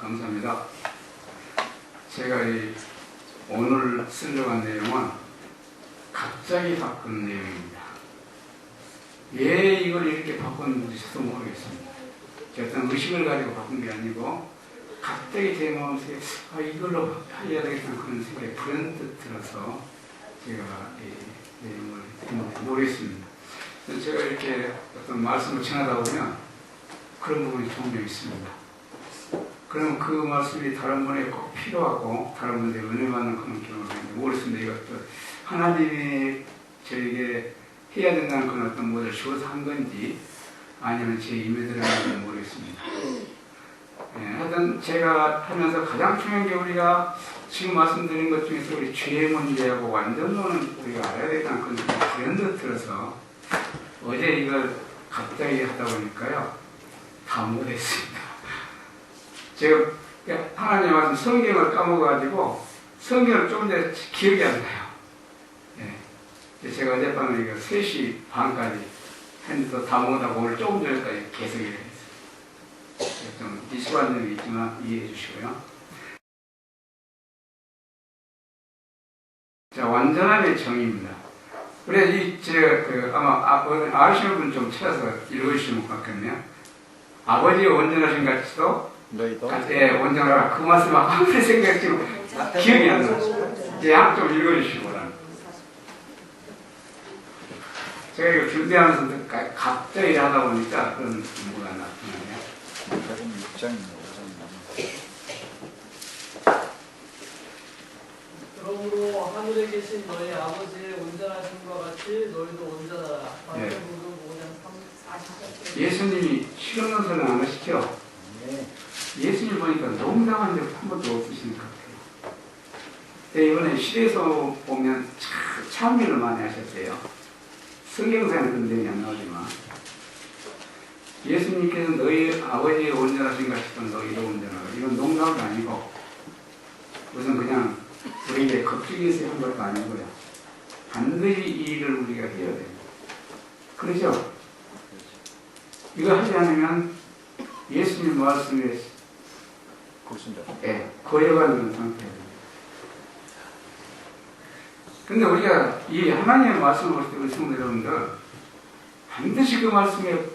감사합니다. 제가 오늘 쓰려고 한 내용은 갑자기 바꾼 내용입니다. 왜 이걸 이렇게 바꿨는지 저도 모르겠습니다. 어떤 의식을 가지고 바꾼 게 아니고 갑자기 제 마음속에 이걸로 해야 되겠다는 그런 생각이 불현듯 들어서 제가 이 내용을 했는지 모르겠습니다. 제가 이렇게 어떤 말씀을 전하다 보면 그런 부분이 종종 있습니다. 그럼 그 말씀이 다른 분에 꼭 필요하고 다른 분들이 은혜 받는 그런 경우가 있는지 모르겠습니다. 이것도 하나님이 저에게 해야 된다는 그런 어떤 모델을 주어서 한 건지 아니면 제 임에 들어가는지 모르겠습니다. 하여튼 제가 하면서 가장 중요한 게 우리가 지금 말씀드린 것 중에서 우리 죄의 문제하고 완전론은 우리가 알아야 되다는 그런 불현듯 들어서 어제 이걸 갑자기 하다 보니까요 다 못했습니다. 제가 하나님 말씀 성경을 까먹어가지고 성경을 조금 전에 기억이 안 나요. 제가 어젯밤에 이거 3시 반까지 했는데 다 못하고 오늘 조금 전까지 계속 일을 했어요. 좀 미숙한 점이 있지만 이해해 주시고요. 자, 완전함의 정의입니다. 우리 제가 아마 아시는 분 좀 찾아서 읽어주시면 좋겠네요. 아버지의 온전하신 같이도 너희도 온전하라. 그 말씀 아무리 생각했지만 기억이 안 나요. 이제 좀 읽어주시고. 제가 이거 준비하면서 갑자기 하다 보니까 그런 정보가 나타나네요. 6장입니다. 그러므로 하늘에 계신 너희 아버지의 온전하심과 같이 너희도 온전하라. 마태복음 5장 40절. 예수님이 실험론서는 안 하시죠? 예수님 보니까 농담한 적 한 번도 없으신 것 같아요. 이번에 시대에서 보면 참여를 많이 하셨어요. 성경상에는 그런 내용이 안 나오지만 예수님께서 너희 아버지의 온전하신 것이든 너희도 온전하라. 이건 농담도 아니고 무슨 그냥 우리에게 겁주기에서 한 것도 아니고요. 반드시 이 일을 우리가 해야 돼요. 그렇죠? 이거 하지 않으면 예수님 말씀에 거여가는 상태예요. 근데 우리가 이 하나님의 말씀을 볼 때 우리 성도 여러분들 반드시 그 말씀의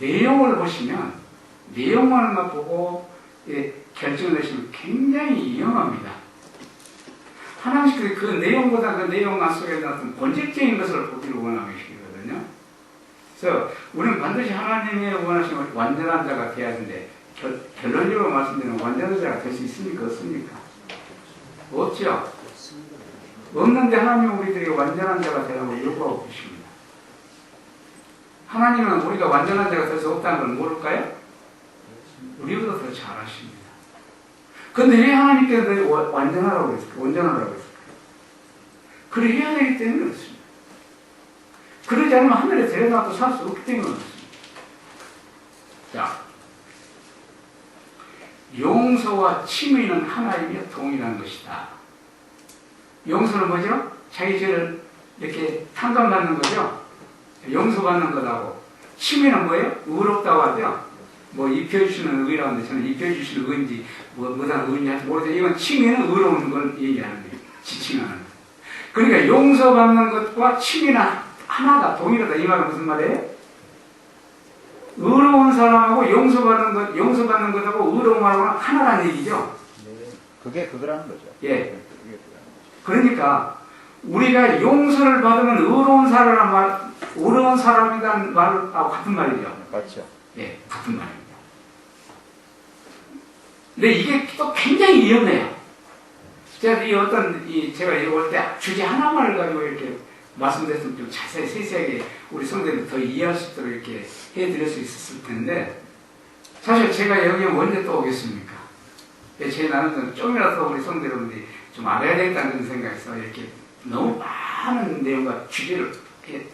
내용을 보시면 내용만만 보고 결정을 내시면 굉장히 위험합니다. 하나님 그 내용보다 그 내용 속에 나타난 본질적인 것을 보기를 원하고 계시거든요. 그래서 우리는 반드시 하나님의 원하시는 완전한 자가 되어야 하는데 결론적으로 말씀드리면 완전한 자가 될 수 있습니까? 없습니까? 없죠? 없는데 하나님은 우리들에게 완전한 자가 되라고 요구하고 계십니다. 하나님은 우리가 완전한 자가 될 수 없다는 걸 모를까요? 우리보다 더 잘 아십니다. 그런데 왜 하나님께서 완전하라고 했을까요? 온전하라고 했을까요? 그래 해야 되기 때문에 그렇습니다. 그러지 않으면 하늘에 데려가도 살 수 없기 때문에 그렇습니다. 자, 용서와 칭의는 하나이며 동일한 것이다. 용서는 뭐죠? 자기 죄를 이렇게 탕감받는 거죠? 용서받는 것하고. 칭의는 뭐예요? 의롭다고 하죠? 뭐 입혀주시는 의라고 하는데 저는 입혀주시는 의인지 뭐다는 의인지 모르겠어요. 이건 칭의는 의로운 걸 얘기하는 거예요. 지칭하는 거. 그러니까 용서받는 것과 칭의는 하나다. 동일하다. 이 말은 무슨 말이에요? 의로운 사람하고 용서받는 것하고 의로운 말하고는 하나라는 얘기죠? 네. 그게 그거라는 거죠. 예. 그러니까 우리가 용서를 받으면 의로운 사람이라는 말하고 같은 말이죠. 맞죠. 예, 같은 말입니다. 근데 이게 또 굉장히 위험해요. 제가 제가 읽을 때 주제 하나만을 가지고 이렇게 말씀드렸으면 좀 자세히 세세하게 우리 성도들이 더 이해할 수 있도록 이렇게 해드릴 수 있었을 텐데 사실 제가 여기에 언제 또 오겠습니까? 제 나름대로 좀이라도 우리 성도 여러분들이 좀 알아야 되겠다는 그런 생각에서 이렇게 너무 많은 내용과 주제를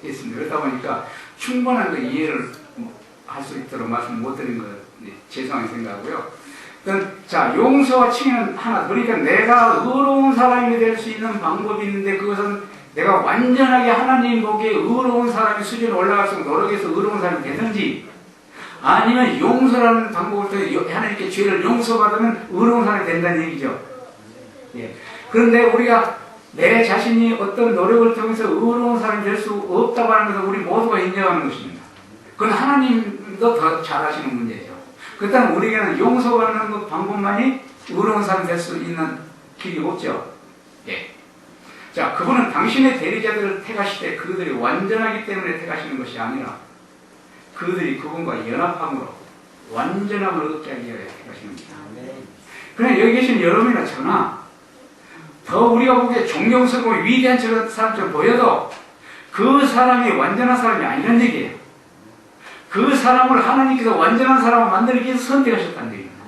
했습니다. 그러다 보니까 충분한 그 이해를 할 수 있도록 말씀 못 드린 거 죄송하게 생각하고요. 자, 용서와 칭의는 하나. 그러니까 내가 의로운 사람이 될 수 있는 방법이 있는데 그것은 내가 완전하게 하나님 보기에 의로운 사람이 수준에 올라갈수록 노력해서 의로운 사람이 되든지 아니면 용서라는 방법을 통해 하나님께 죄를 용서받으면 의로운 사람이 된다는 얘기죠. 예. 그런데 우리가 내 자신이 어떤 노력을 통해서 의로운 사람이 될 수 없다고 하는 것은 우리 모두가 인정하는 것입니다. 그건 하나님도 더 잘 아시는 문제죠. 그렇다면 우리에게는 용서받는 것 방법만이 의로운 사람이 될 수 있는 길이 없죠. 예. 자, 그분은 당신의 대리자들을 택하실 때 그들이 완전하기 때문에 택하시는 것이 아니라 그들이 그분과 연합함으로 완전함을 얻게 하기 위해 택하시는 겁니다. 그러나 여기 계신 여러분이나 저나 더 우리가 보기에 존경스럽고 위대한 사람처럼 보여도 그 사람이 완전한 사람이 아니란 얘기예요. 그 사람을 하나님께서 완전한 사람을 만들기 위해서 선택하셨다는 얘기입니다.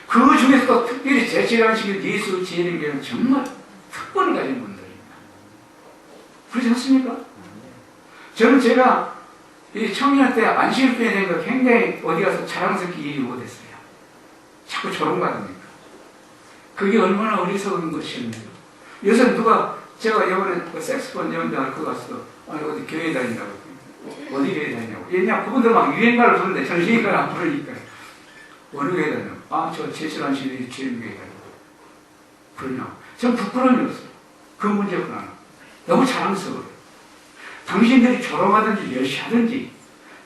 그 중에서도 특별히 제치관식인 예수 지혜님께는 정말 특권을 가진 분들입니다. 그렇지 않습니까? 저는 제가 이 청년 때 안식일병에 된 거 굉장히 어디 가서 자랑스럽게 얘기 못했어요. 자꾸 조롱받으니까. 그게 얼마나 어리석은 것이었는지. 요새 누가, 제가 이번에 그 색스폰 연주할 거 갔어. 아니, 어디 교회 다니냐고. 어디 교회 다니냐고. 왜냐, 그분들 막 유행가를 부르는데 저는 유행가를 안 부르니까. 어느 교회 다니냐고. 아, 저 제출한식이 주임교회 다니고. 그러냐. 전 부끄러움이었어요. 그 문제구나. 너무 자랑스러워요. 당신들이 조롱하든지 멸시하든지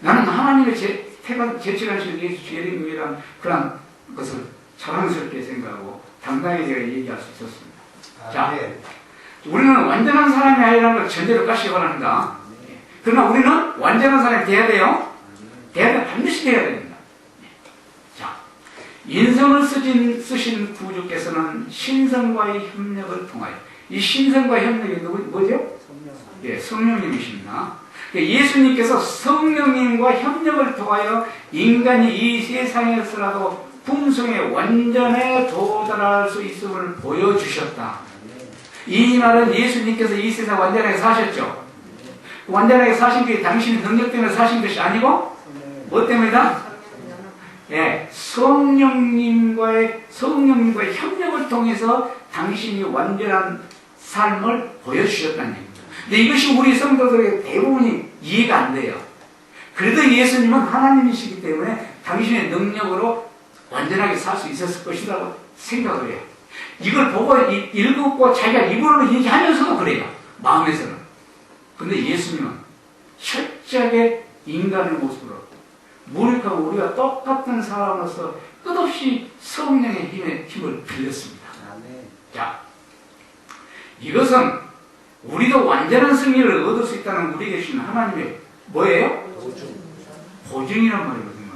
나는 하나님의 제출하신 예수 주의 교회란 그런 것을 자랑스럽게 생각하고 당당히 제가 얘기할 수 있었습니다. 자, 우리는 완전한 사람이 아니라는 걸 전제로 까시기 바랍니다. 그러나 우리는 완전한 사람이 돼야 돼요. 반드시 돼야 됩니다. 자, 인성을 쓰신 구주께서는 신성과의 협력을 통하여, 이 신성과의 협력이 뭐죠? 예, 성령님이십니다. 예수님께서 성령님과 협력을 통하여 인간이 이 세상에서라도 풍성의 완전에 도달할 수 있음을 보여주셨다. 이 말은 예수님께서 이 세상 완전하게 사셨죠. 완전하게 사신 게 당신의 능력 때문에 사신 것이 아니고 뭐 때문이다? 예, 성령님과의 협력을 통해서 당신이 완전한 삶을 보여주셨다는 얘기입니다. 근데 이것이 우리 성도들의 대부분이 이해가 안 돼요. 그래도 예수님은 하나님이시기 때문에 당신의 능력으로 완전하게 살 수 있었을 것이라고 생각을 해요. 이걸 보고 읽고 자기가 입으로 얘기하면서도 그래요. 마음에서는. 근데 예수님은 철저하게 인간의 모습으로 무력하고 우리가 똑같은 사람으로서 끝없이 성령의 힘을 빌렸습니다. 자, 이것은 우리도 완전한 승리를 얻을 수 있다는 우리에게 주신 하나님의 뭐예요? 보증이란 말이거든요.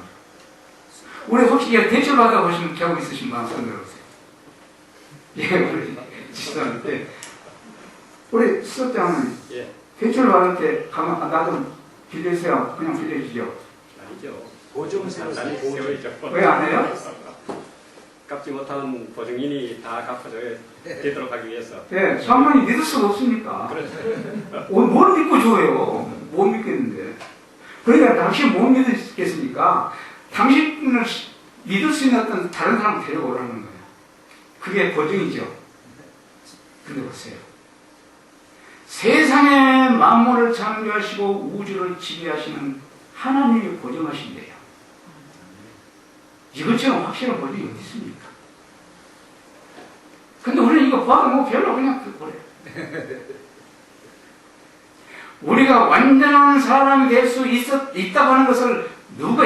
우리 혹시 대출 받아보신 경험 있으신 분 손 들어보세요. 예, 우리 지수할 때 우리 수업 때 하면 대출 받을 때 가면 나 좀 빌려주세요. 그냥 빌려주죠. 아니죠. 보증세요. 왜 안 해요? 갚지 못하는 보증인이 다 갚아줘야 되도록 하기 위해서. 예, 상관이 믿을 수가 없으니까. 뭘 믿고 줘요? 못 믿겠는데. 그러니까 당신 못 믿겠으니까 당신을 믿을 수 있는 어떤 다른 사람 데려오라는 거예요. 그게 보증이죠. 근데 보세요. 세상의 만물을 창조하시고 우주를 지배하시는 하나님이 보증하신대요. 이것처럼 확실한 보증이 어디 있습니까? 근데 우리는 이거 봐도 뭐 별로 그냥 그래. 우리가 완전한 사람이 될 수 있다고 하는 것을 누가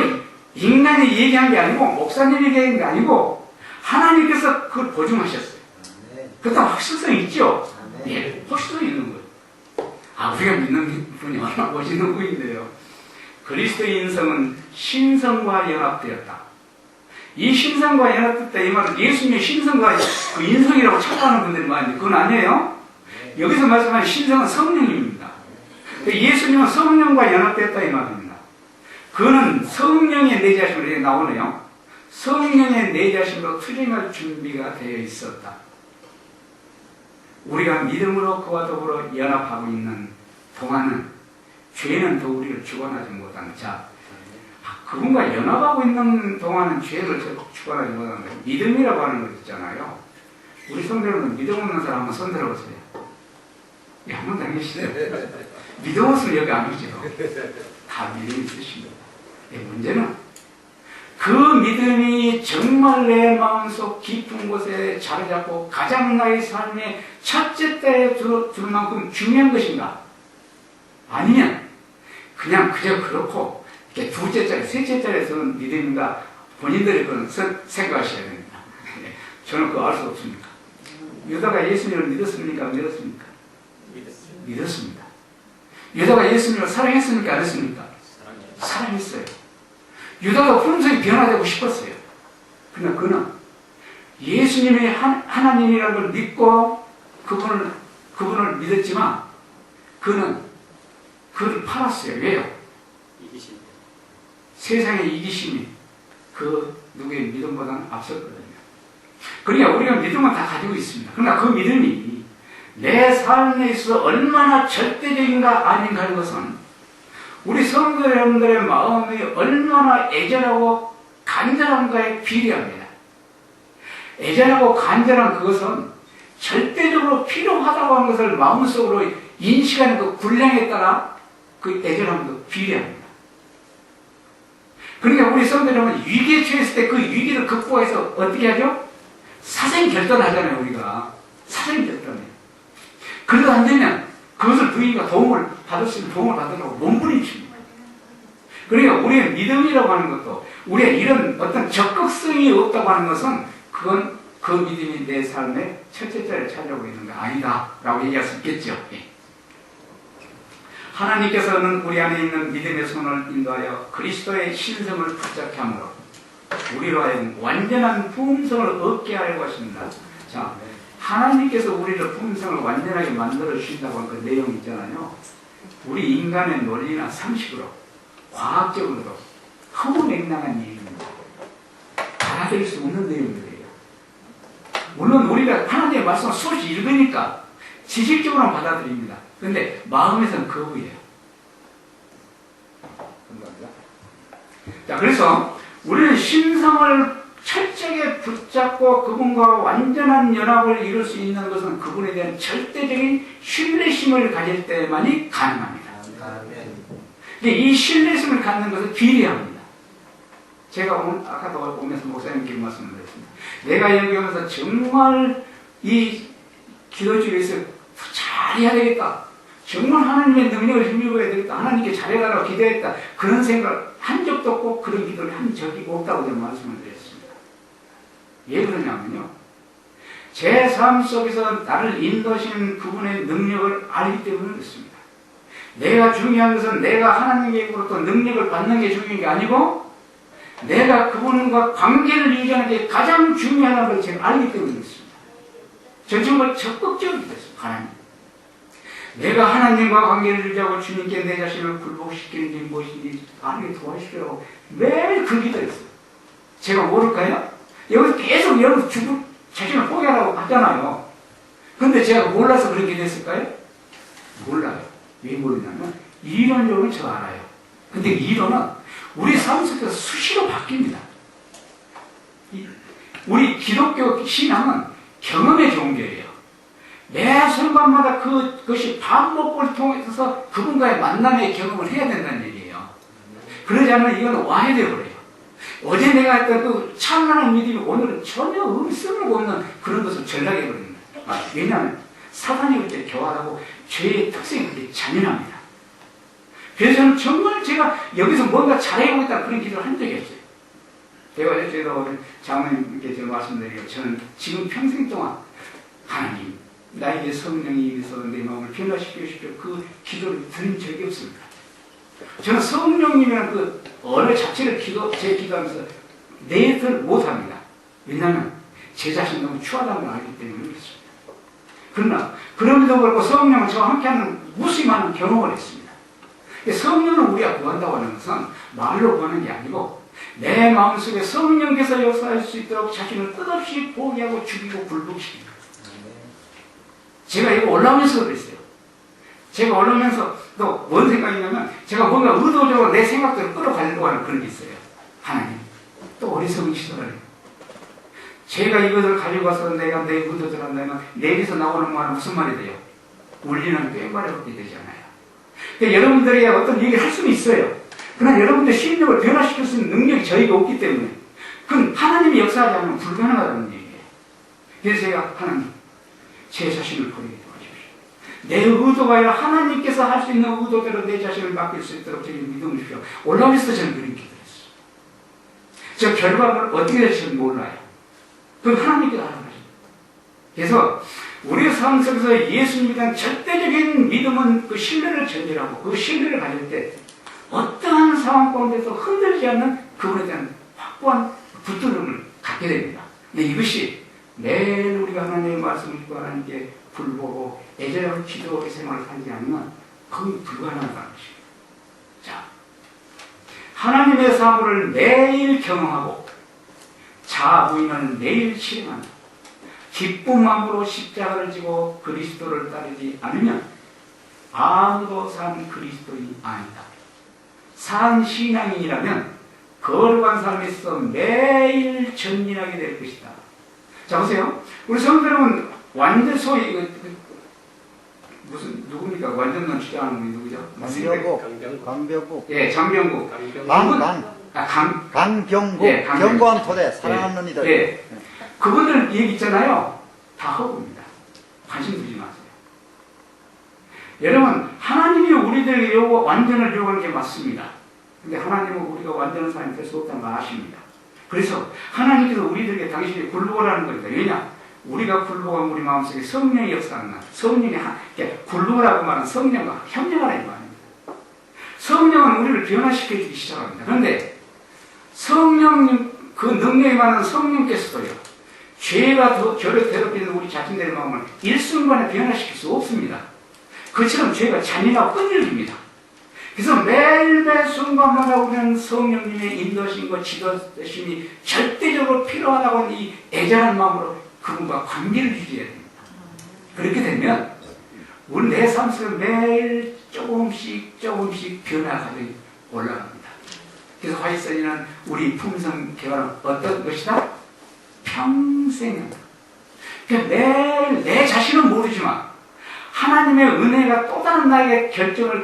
인간이 얘기한 게 아니고 목사님이 얘기한 게 아니고 하나님께서 그걸 보증하셨어요. 그것도 확실성이 있죠? 예, 확실성이 있는 거예요. 아, 우리가 믿는 분이 얼마나 멋있는 분인데요. 그리스도의 인성은 신성과 연합되었다. 이 신성과 연합됐다 이 말은 예수님의 신성과 그 인성이라고 착각하는 분들이 많은데 그건 아니에요. 여기서 말씀하는 신성은 성령입니다. 예수님은 성령과 연합됐다 이 말입니다. 그는 성령의 내자심으로 나오네요. 성령의 내자심으로 투쟁할 준비가 되어 있었다. 우리가 믿음으로 그와 더불어 연합하고 있는 동안은 죄는 더 우리를 주관하지 못하는 자. 그분과 연합하고 있는 동안은 죄를 주관하지 못하는 거예요. 믿음이라고 하는 거 있잖아요. 우리 성도들은 믿음 없는 사람 한번 손 들어보세요. 예, 한 번 당기시죠. 믿음 없으면 여기 안 오죠. 다 믿음이 있으십니다. 예, 문제는 그 믿음이 정말 내 마음속 깊은 곳에 자리 잡고 가장 나의 삶의 첫째 때에 들 만큼 중요한 것인가? 아니면 그냥 그저 그렇고 이렇게 둘째짜리, 셋째짜리 서는 믿음인가? 본인들이 그건 생각하셔야 됩니다. 저는 그거 알 수 없습니다. 유다가 예수님을 믿었습니까? 안 믿었습니까? 믿었습니다. 유다가 예수님을 사랑했습니까? 안 했습니까? 사랑했어요. 유다가 품성이 변화되고 싶었어요. 그러나 그는 예수님이 하나님이라는 걸 믿고 그분을 믿었지만 그는 그를 팔았어요. 왜요? 이기심. 세상의 이기심이 그 누구의 믿음보다는 앞섰거든요. 그러니까 우리가 믿음은 다 가지고 있습니다. 그러나 그 믿음이 내 삶에 있어서 얼마나 절대적인가 아닌가 하는 것은 우리 성도 여러분들의 마음이 얼마나 애절하고 간절한가에 비례합니다. 애절하고 간절한 그것은 절대적으로 필요하다고 하는 것을 마음속으로 인식하는 그 분량에 따라 그 애절함도 비례합니다. 그러니까 우리 성도 여러분 위기에 처했을 때 그 위기를 극복해서 어떻게 하죠? 사생결단하잖아요. 우리가 사생결단해요. 그래도 안 되면 그것을 부인과 도움을 받았으면 도움을 받으려고 몸부림칩니다. 그러니까 우리의 믿음이라고 하는 것도 우리의 이런 어떤 적극성이 없다고 하는 것은 그건 그 믿음이 내 삶의 첫째 자리를 차지하고 있는 게 아니다 라고 얘기할 수 있겠죠. 하나님께서는 우리 안에 있는 믿음의 손을 인도하여 그리스도의 신성을 붙잡게 하므로 우리로 하여금 완전한 부흥성을 얻게 하려고 하십니다. 자, 하나님께서 우리를 부흥성을 완전하게 만들어 주신다고 하는 그 내용 있잖아요. 우리 인간의 논리나 상식으로 과학적으로도 허무맹랑한 얘기입니다. 받아들일 수 없는 내용들이에요. 물론 우리가 하나님의 말씀을 수없이 읽으니까 지식적으로는 받아들입니다. 그런데 마음에서는 거부해요. 자, 그래서 우리는 신성을 철저하게 붙잡고 그분과 완전한 연합을 이룰 수 있는 것은 그분에 대한 절대적인 신뢰심을 가질 때만이 가능합니다. 근데 이 신뢰심을 갖는 것은 비례합니다. 제가 아까도 오면서 목사님께 말씀을 드렸습니다. 내가 여기 오면서 정말 이 기도주의에서 잘해야 되겠다. 정말 하나님의 능력을 힘입어야 되겠다. 하나님께 잘해달라고 기도했다. 그런 생각을 한 적도 없고 그런 기도를 한 적이 없다고 제가 말씀을 드렸습니다. 왜 그러냐면요. 제 삶 속에서 나를 인도하시는 그분의 능력을 알기 때문에 그렇습니다. 내가 중요한 것은 내가 하나님께로부터 능력을 받는 게 중요한 게 아니고 내가 그분과 관계를 유지하는 게 가장 중요하다는 걸 제가 알기 때문에 그렇습니다. 저 정말 적극적으로 됐습니다. 하나님. 내가 하나님과 관계를 유지하고 주님께 내 자신을 굴복시키는지 무엇인지 알게 도와주시라고 매일 그 기도했어요. 제가 모를까요? 여기서 계속 여러분 자신을 포기하라고 하잖아요. 근데 제가 몰라서 그렇게 됐을까요? 몰라요. 왜 모르냐면 이론적으로는 저 알아요. 근데 이론은 우리 삶 속에서 수시로 바뀝니다. 우리 기독교 신앙은 경험의 종교예요. 매 순간마다 그것이 반복을 통해서 그분과의 만남의 경험을 해야 된다는 얘기예요. 그러지 않으면 이건 와해되어버려요. 어제 내가 했던 그 찬란한 믿음이 오늘은 전혀 음성을 없는 그런 것을 전락해버립니다. 왜냐하면 사단이 그때 교활하고 죄의 특성이 그렇게 잔인합니다. 그래서 저는 정말 제가 여기서 뭔가 잘해보겠다 그런 기도를 한 적이 없어요. 제가 어제도 장모님께 제가 말씀드리고 저는 지금 평생 동안 하나님 나에게 성령이 임해서 내 마음을 변화시켜 주십시오. 그 기도를 드린 적이 없습니다. 저는 성령님이라는 그 언어 자체를 제 기도하면서 내들 못합니다. 왜냐하면 제 자신이 너무 추하다는 걸 알기 때문에 그렇습니다. 그러나 그럼에도 불구하고 성령은 저와 함께하는 무수히 많은 경험을 했습니다. 성령을 우리가 구한다고 하는 것은 말로 구하는 게 아니고 내 마음속에 성령께서 역사할 수 있도록 자신을 끝없이 포기하고 죽이고 굴복시킵니다. 제가 이거 올라오면서 그랬어요. 제가 올라오면서 또 뭔 생각이냐면 제가 뭔가 의도적으로 내 생각대로 끌어가려고 하는 그런 게 있어요. 하나님 또 어리석은 시도를 해요. 제가 이것을 가지고 와서 내가 내 의도대로 한다면 내게서 나오는 말은 무슨 말이 돼요? 울리는 꽹과리밖에 되지 않아요. 그러니까 여러분들이 어떤 얘기를 할 수는 있어요. 그러나 여러분들 심령을 변화시킬 수 있는 능력이 저희가 없기 때문에 그건 하나님이 역사하지 않으면 불가능하다는 얘기예요. 그래서 제가 하나님, 제 자신을 버리게 도와주십시오. 내 의도가 아니라 하나님께서 할 수 있는 의도대로 내 자신을 맡길 수 있도록 저에게 믿음을 주십시오. 올라오면서 저는 그런 기도했어요. 저 결과를 어떻게 될지 몰라요. 그건 하나님께서 하는 거죠. 그래서 우리 삶 속에서 예수님에 대한 절대적인 믿음은 그 신뢰를 전제하고 그 신뢰를 가질 때 어떠한 상황 가운데서 흔들리지 않는 그분에 대한 확고한 붙들림을 갖게 됩니다. 근데 이것이 매일 우리가 하나님의 말씀을 듣고 하나님께 불보고 애절하고 기도의 생활을 하지 않으면 그건 불가능하다는 것입니다. 자, 하나님의 사물을 매일 경험하고 자부인을 매일 실행한다. 기쁜 마음으로 십자가를 지고 그리스도를 따르지 않으면 아무도 산 그리스도인이 아니다. 산 신앙인이라면 거룩한 삶에 있어 매일 전진하게 될 것이다. 자, 보세요. 우리 성도 여러분, 완전 소위, 무슨, 누굽니까? 완전론 주장하는 분이 누구죠? 강병국. 예, 장병국. 강병국. 예, 경고한 토대, 사랑하는 이들. 예. 그분들 얘기 있잖아요. 다 허구입니다. 관심 두지 마세요. 여러분, 하나님이 우리들에게 완전을 요구하는 게 맞습니다. 근데 하나님은 우리가 완전한 사람이 될 수 없다는 걸 아십니다. 그래서 하나님께서 우리들에게 당신이 굴복하라는 겁니다. 왜냐? 우리가 굴복하면 우리 마음속에 성령의 역사가 나. 성령이, 굴복하라고 말하는 성령과 협력하라는 말입니다. 성령은 우리를 변화시켜주기 시작합니다. 그런데 성령, 그 능력이 많은 성령께서도요, 죄가 저를 괴롭히는 우리 자신들의 마음을 일순간에 변화시킬 수 없습니다. 그처럼 죄가 잔인하고 끈질깁니다. 그래서 매일매일 순간마다 우리는 성령님의 인도하심과 지도하심이 절대적으로 필요하다고 하는 이 애절한 마음으로 그분과 관계를 유지해야 됩니다. 그렇게 되면 우리 내 삶 속에 매일 조금씩 변화가 올라갑니다. 그래서 화이선이는 우리 품성 개발은 어떤 것이다? 평생. 그러니까 매일 내 자신은 모르지만 하나님의 은혜가 또 다른 나에게 결정을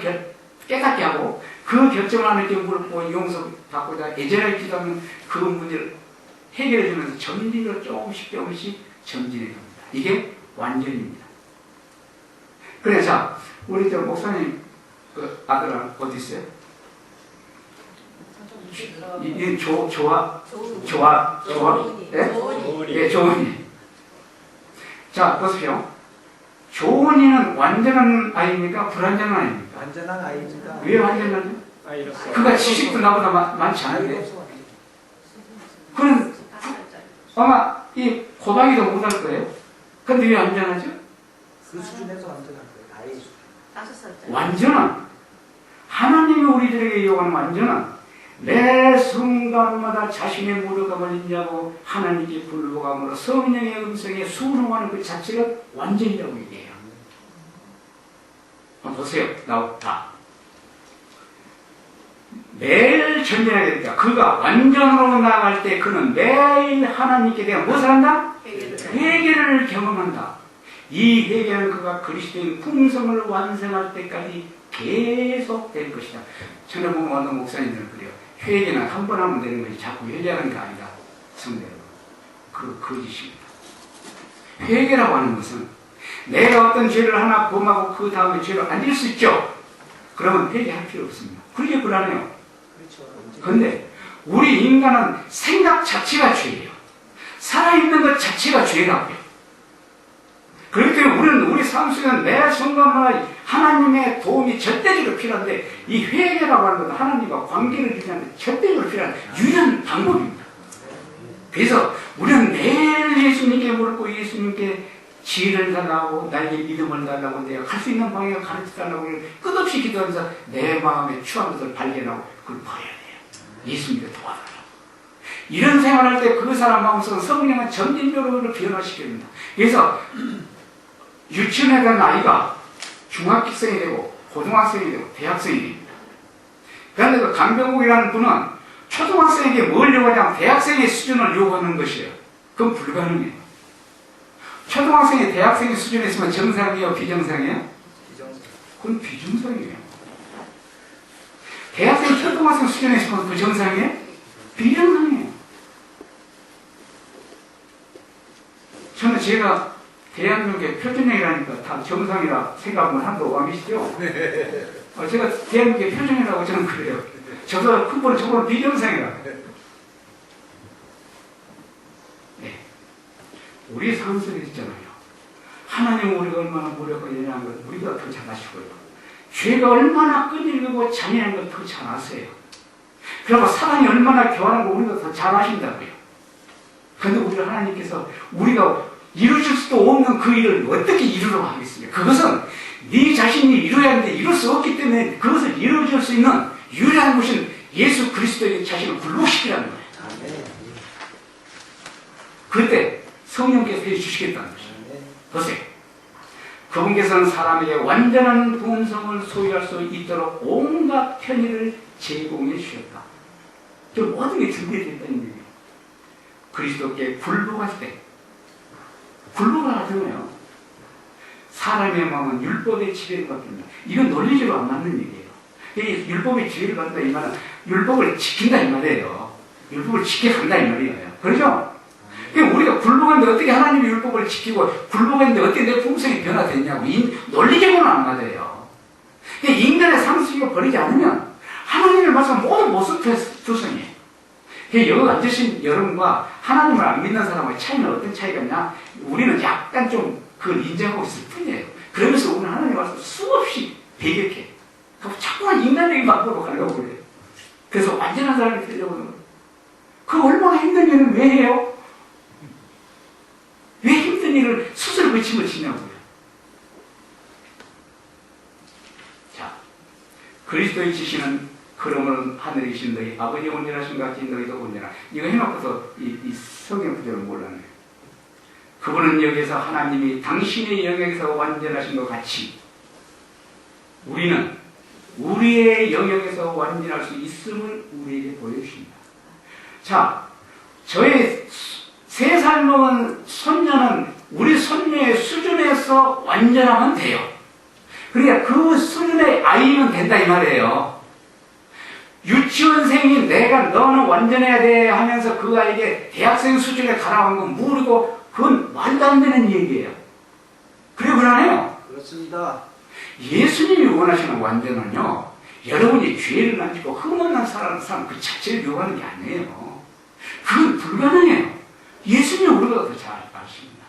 깨닫게 하고 그 결정을 하나님께 물고 용서받고자 애절하게 기도하면 그 문제를 해결해 주면서 점진으로 조금씩 전진해 갑니다. 이게 완전입니다. 그래서 우리 저 목사님 그 아들은 어디 있어요? 이 조아? 예, 조은이. 자, 보십시오. 조은이는 완전한 아이입니까? 불완전한 아이입니까? 완전한 아이입니다. 왜 완전하죠? 아이로서 그가 지식도 나보다 많지 않은데. 그는 아마 이 고등이도 못할 거예요. 근데 왜 완전하죠? 그 수준에서 완전한 거예요. 아이 수준. 5살짜리. 완전한, 하나님이 우리들에게 요구하는 완전한, 매 순간마다 자신의 무력감을 인지하고 하나님께 불복함으로 성령의 음성에 순응하는 그 자체가 완전이라고 얘기해요. 한번 보세요. 나오다. 매일 전진하게 됩니다. 그가 완전으로 나아갈 때 그는 매일 하나님께 대한 무엇을 한다? 회개를 경험한다. 이 회개는 그가 그리스도의 풍성을 완성할 때까지 계속 될 것이다. 저는 보면 어떤 목사님들은 그래요. 회개는 한 번 하면 되는 거지 자꾸 회개하는 게 아니다. 성대 여러분, 그 거짓입니다. 회개라고 하는 것은 내가 어떤 죄를 하나 범하고 그 다음에 죄를 안 질 수 있죠. 그러면 회개할 필요 없습니다. 그게 불안해요. 그런데 우리 인간은 생각 자체가 죄예요. 살아있는 것 자체가 죄라고요. 그렇기 때문에 우리는 우리 삶 속에는 매 순간마다 하나님의 도움이 절대적으로 필요한데 이 회개라고 하는 것은 하나님과 관계를 유지하는 데 절대적으로 필요한 유일한 방법입니다. 그래서 우리는 매일 예수님께 물고 예수님께 지혜를 달라고 나에게 믿음을 달라고 내가 할 수 있는 방향을 가르쳐달라고 끝없이 기도하면서 내 마음에 추한 것을 발견하고 그걸 버려야 돼요. 예수님께 도와달라고. 이런 생활할 때 그 사람 마음속은 성령은 점진적으로 변화시킵니다. 그래서 유치원에 간 아이가 중학생이 되고 고등학생이 되고 대학생이 됩니다. 그런데 그 강병국이라는 분은 초등학생에게 뭘 요구하냐면 대학생의 수준을 요구하는 것이에요. 그건 불가능해요. 초등학생이 대학생의 수준에 있으면 정상이에요? 비정상이에요? 그건 비정상이에요. 대학생, 초등학생 수준에서 그 정상이에요? 비정상이에요. 저는 제가 대한민국의 표준형이라니까 다 정상이라 생각하면 한도 아니시죠? 제가 대한민국의 표준이라고 저는 그래요. 저보다 큰 거는 저거는 비정상이라. 네. 우리 삶 속에 있잖아요. 하나님 우리가 얼마나 노력하느냐는 걸 우리가 더 잘 아시고요. 죄가 얼마나 끈질기고 잔인한 걸 더 잘 아세요. 그리고 사랑이 얼마나 교활한 걸 우리가 더 잘 아신다고요. 그런데 우리 하나님께서 우리가 이루어질 수도 없는 그 일을 어떻게 이루려고 하겠습니까? 그것은 네 자신이 이루어야 하는데 이룰 수 없기 때문에 그것을 이루어질 수 있는 유일한 것은 예수 그리스도의 자신을 굴복시키라는 거예요. 그때 성령께서 해주시겠다는 것이에요. 보세요. 그분께서는 사람에게 완전한 본성을 소유할 수 있도록 온갖 편의를 제공해 주셨다. 저 모든 게 준비되었다는 얘기예요. 그리스도께 굴복할 때 굴복을 하잖아요. 사람의 마음은 율법의 지배를 받습니다. 이건 논리적으로 안 맞는 얘기예요. 이 율법의 지배를 받는다 이 말은 율법을 지킨다 이 말이에요. 율법을 지켜간다 이 말이에요. 그렇죠? 우리가 굴복하는데 어떻게 하나님의 율법을 지키고 굴복했는데 어떻게 내 품성이 변화됐냐고. 논리적으로는 안 맞아요. 인간의 상식을 버리지 않으면 하나님의 말씀 모두 모습 투성이에요. 여기 앉으신 여러분과 하나님을 안 믿는 사람의 차이는 어떤 차이가 있냐? 우리는 약간 좀 그걸 인정하고 있을 뿐이에요. 그러면서 우리는 하나님의 말씀 수없이 배격해. 자꾸만 인간적인 방법으로 가려고 그래요. 그래서 완전한 사람이 되려고 하는 거예요. 그 얼마나 힘든 일을 왜 해요? 왜 힘든 일을 스스로 그침을 치냐고요. 자, 그리스도의 지시는 그러므로 하늘에 계신 너희 아버지 온전하신 같이 너희도 온전하. 이거 해놓고서 이 성경 구절을 몰랐네요. 그분은 여기서 하나님이 당신의 영역에서 완전하신 것 같이 우리는 우리의 영역에서 완전할 수 있음을 우리에게 보여주십니다. 자, 저의 3살 먹은 손녀는 우리 손녀의 수준에서 완전하면 돼요. 그러니까 그 수준의 아이면 된다 이 말이에요. 유치원생이 내가 너는 완전해야 돼 하면서 그 아이에게 대학생 수준에 가라고 건 무리고 그건 말도 안 되는 얘기예요. 그래 그러네요. 그렇습니다. 예수님이 원하시는 완전은요, 여러분이 죄를 안 짓고 흠없는 삶 그 자체를 요구하는 게 아니에요. 그건 불가능해요. 예수님이 우리가 더 잘 아십니다.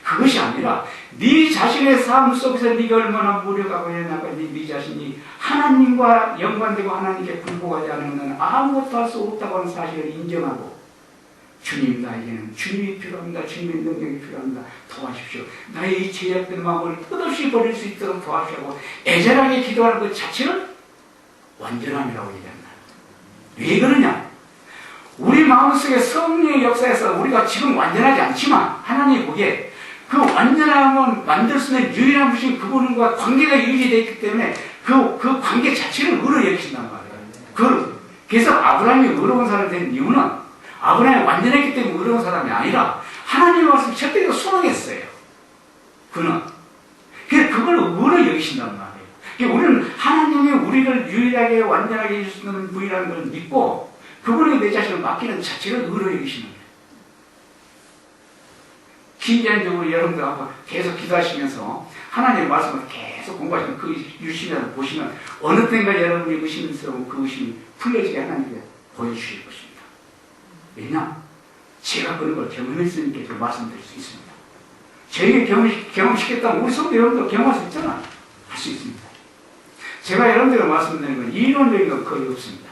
그것이 아니라 네 자신의 삶 속에서 네가 얼마나 무력하고 해나가 네 자신이 하나님과 연관되고 하나님께 굴복하지 않으면 아무것도 할 수 없다고 하는 사실을 인정하고 주님 나에게는 주님이 필요합니다. 주님의 능력이 필요합니다. 도와주십시오. 나의 이 죄악된 마음을 끝없이 버릴 수 있도록 도와주시고 애절하게 기도하는 것 자체는 완전함이라고 얘기한다. 왜 그러냐? 우리 마음속에 성령의 역사에서 우리가 지금 완전하지 않지만 하나님이 보기에 그 완전함을 만들 수 있는 유일한 분이신 그분과 관계가 유지되어 있기 때문에 그 관계 자체를 의로 여기신단 말이에요. 그래서 아브라함이 의로운 사람이 된 이유는 아브라함이 완전했기 때문에 의로운 사람이 아니라 하나님의 말씀을 절대로 순응했어요. 그는. 그래서 그걸 의로 여기신단 말이에요. 그러니까 우리는 하나님이 우리를 유일하게 완전하게 해주시는 분이라는 걸 믿고 그분에게 내 자신을 맡기는 자체를 의로 여기시는 거예요. 긴장적으로 여러분들 한번 계속 기도하시면서 하나님의 말씀을 계속 공부하시면 그 유심해서 보시면 어느 때인가 여러분이 의심스러운 그 의심이 풀려지게 하나님께 보여주실 것입니다. 왜냐? 제가 그런 걸 경험했으니까 좀 말씀드릴 수 있습니다. 저에게 경험시켰다면 우리 성도 여러분도 경험할 수 있잖아. 할 수 있습니다. 제가 여러분들에게 말씀드리는 건 이론적인 건 거의 없습니다.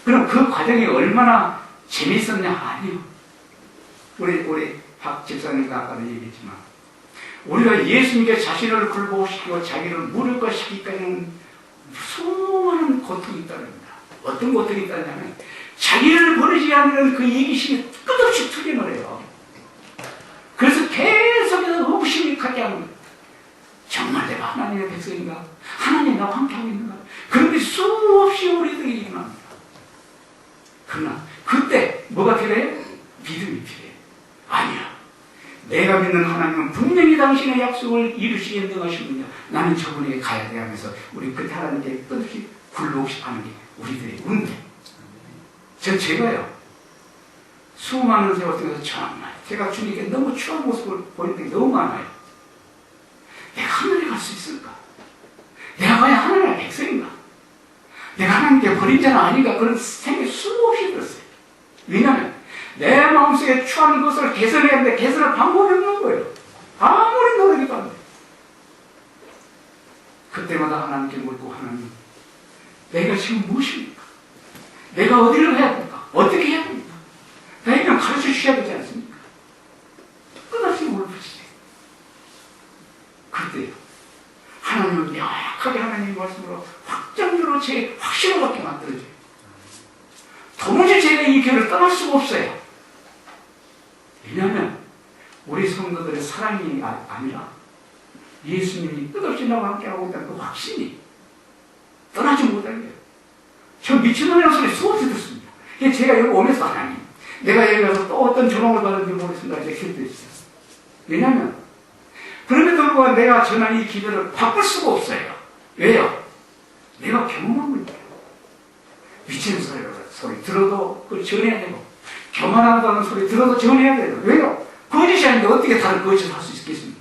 그럼 그 과정이 얼마나 재밌었냐? 아니요. 우리 박 집사님도 아까도 얘기했지만 우리가 예수님께 자신을 굴복시키고 자기를 무력화시키기까지는 수많은 고통이 있다릅니다. 어떤 고통이 있다냐면 자기를 버리지 않는 그 이기심이 끝없이 투쟁을 해요. 그래서 계속해서 의구심을 하는 거예요. 정말 내가 하나님의 백성인가? 하나님 나와 함께하고 있는가? 그런데 수없이 우리들이 일어납니다. 그러나 그때 뭐가 필요해요? 믿음이 필요해요. 아니야. 내가 믿는 하나님은 분명히 당신의 약속을 이루시게 능하시군요. 나는 저분에게 가야 돼 하면서 우리 그때 하나님께 끝없이 굴복시 하는 게 우리들의 운명. 전 제가요. 수많은 세월 속에서 정말 제가 주님께 너무 추한 모습을 보이는 게 너무 많아요. 내가 하늘에 갈 수 있을까? 내가 과연 하나님의 백성인가? 내가 하나님께 버린 자는 아닌가? 그런 생각이 수없이 들었어요. 왜냐하면 내 마음속에 추한 것을 개선해야 하는데 개선할 방법이 없는 거예요. 아무리 노력해도 안 돼요. 그때마다 하나님께 묻고 하나님, 내가 지금 무엇입니까? 내가 어디를 해야 됩니까? 어떻게 해야 됩니까? 나에게 가르쳐 주셔야 되지 않습니까? 끝없이 물어보시죠. 그때요. 하나님은 명확하게 하나님의 말씀으로 확정적으로 제 확신을 갖게 만들어줘요. 도무지 제가 이 교회를 떠날 수가 없어요. 왜냐하면 우리 성도들의 사랑이 아니라 예수님이 끝없이 나와 함께하고 있다는 그 확신이 떠나지 못하게 해요. 저 미친놈이라는 소리 수없이 듣습니다. 제가 여기 오면서 하나님, 내가 여기 가서 또 어떤 조롱을 받은지 모르겠습니다. 이제 기도했어요. 왜냐하면 그럼에도 불구하고 내가 전한 이 기도를 바꿀 수가 없어요. 왜요? 내가 경험한 거니까. 미치는 소리 들어도 그걸 전해야 되고, 교만한다는 소리 들어도 전해야 되고. 왜요? 거짓이 아닌데 어떻게 다른 거짓을 할 수 있겠습니까?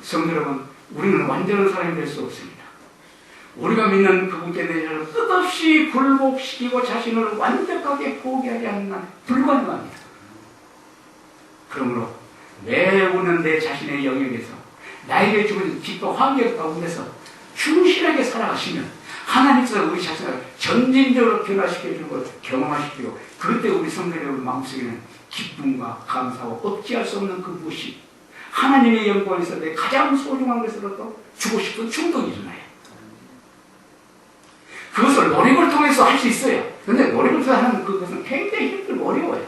성도 여러분, 우리는 완전한 사람이 될 수 없습니다. 우리가 믿는 그분께 대해서 끝없이 굴복시키고 자신을 완벽하게 포기하지 않는 한 불가능합니다. 그러므로 매우는 내 자신의 영역에서 나에게 주어진 기뻐 환경 가운데서 충실하게 살아가시면 하나님께서 우리 자신을 점진적으로 변화시켜주는 걸 경험하시고, 그때 우리 성도 여러분 마음속에는 기쁨과 감사와 억제할 수 없는 그 무엇이 하나님의 영광에서 내 가장 소중한 것으로도 주고 싶은 충동이 일어나요. 그것을 노력을 통해서 할 수 있어요. 그런데 노력을 통해서 하는 그것은 굉장히 힘들고 어려워요.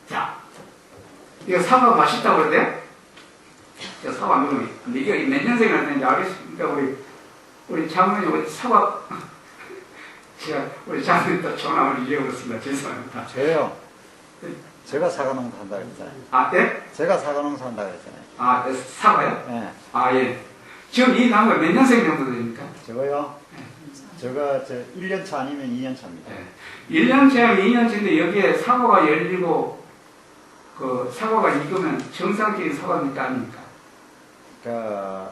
자, 이거 사과 맛있다고 그러대요? 사과 안 그러면, 근데 이게 몇 년생이나 되는지 알겠습니까? 우리 장모님, 사과, 우리 장모님 또 전화를 잃어버렸습니다. 죄송합니다. 저요. 제가 사과 농사 한다고 했잖아요. 아, 네? 제가 사과 농사 한다고 했잖아요. 아, 사과요? 네. 아, 예. 지금 이 나무가 몇 년생 정도 됩니까? 저거요? 제가 1년차 아니면 2년차입니다. 네. 1년차면 2년차인데 여기에 사과가 열리고 그 사과가 익으면 정상적인 사과입니까? 아닙니까?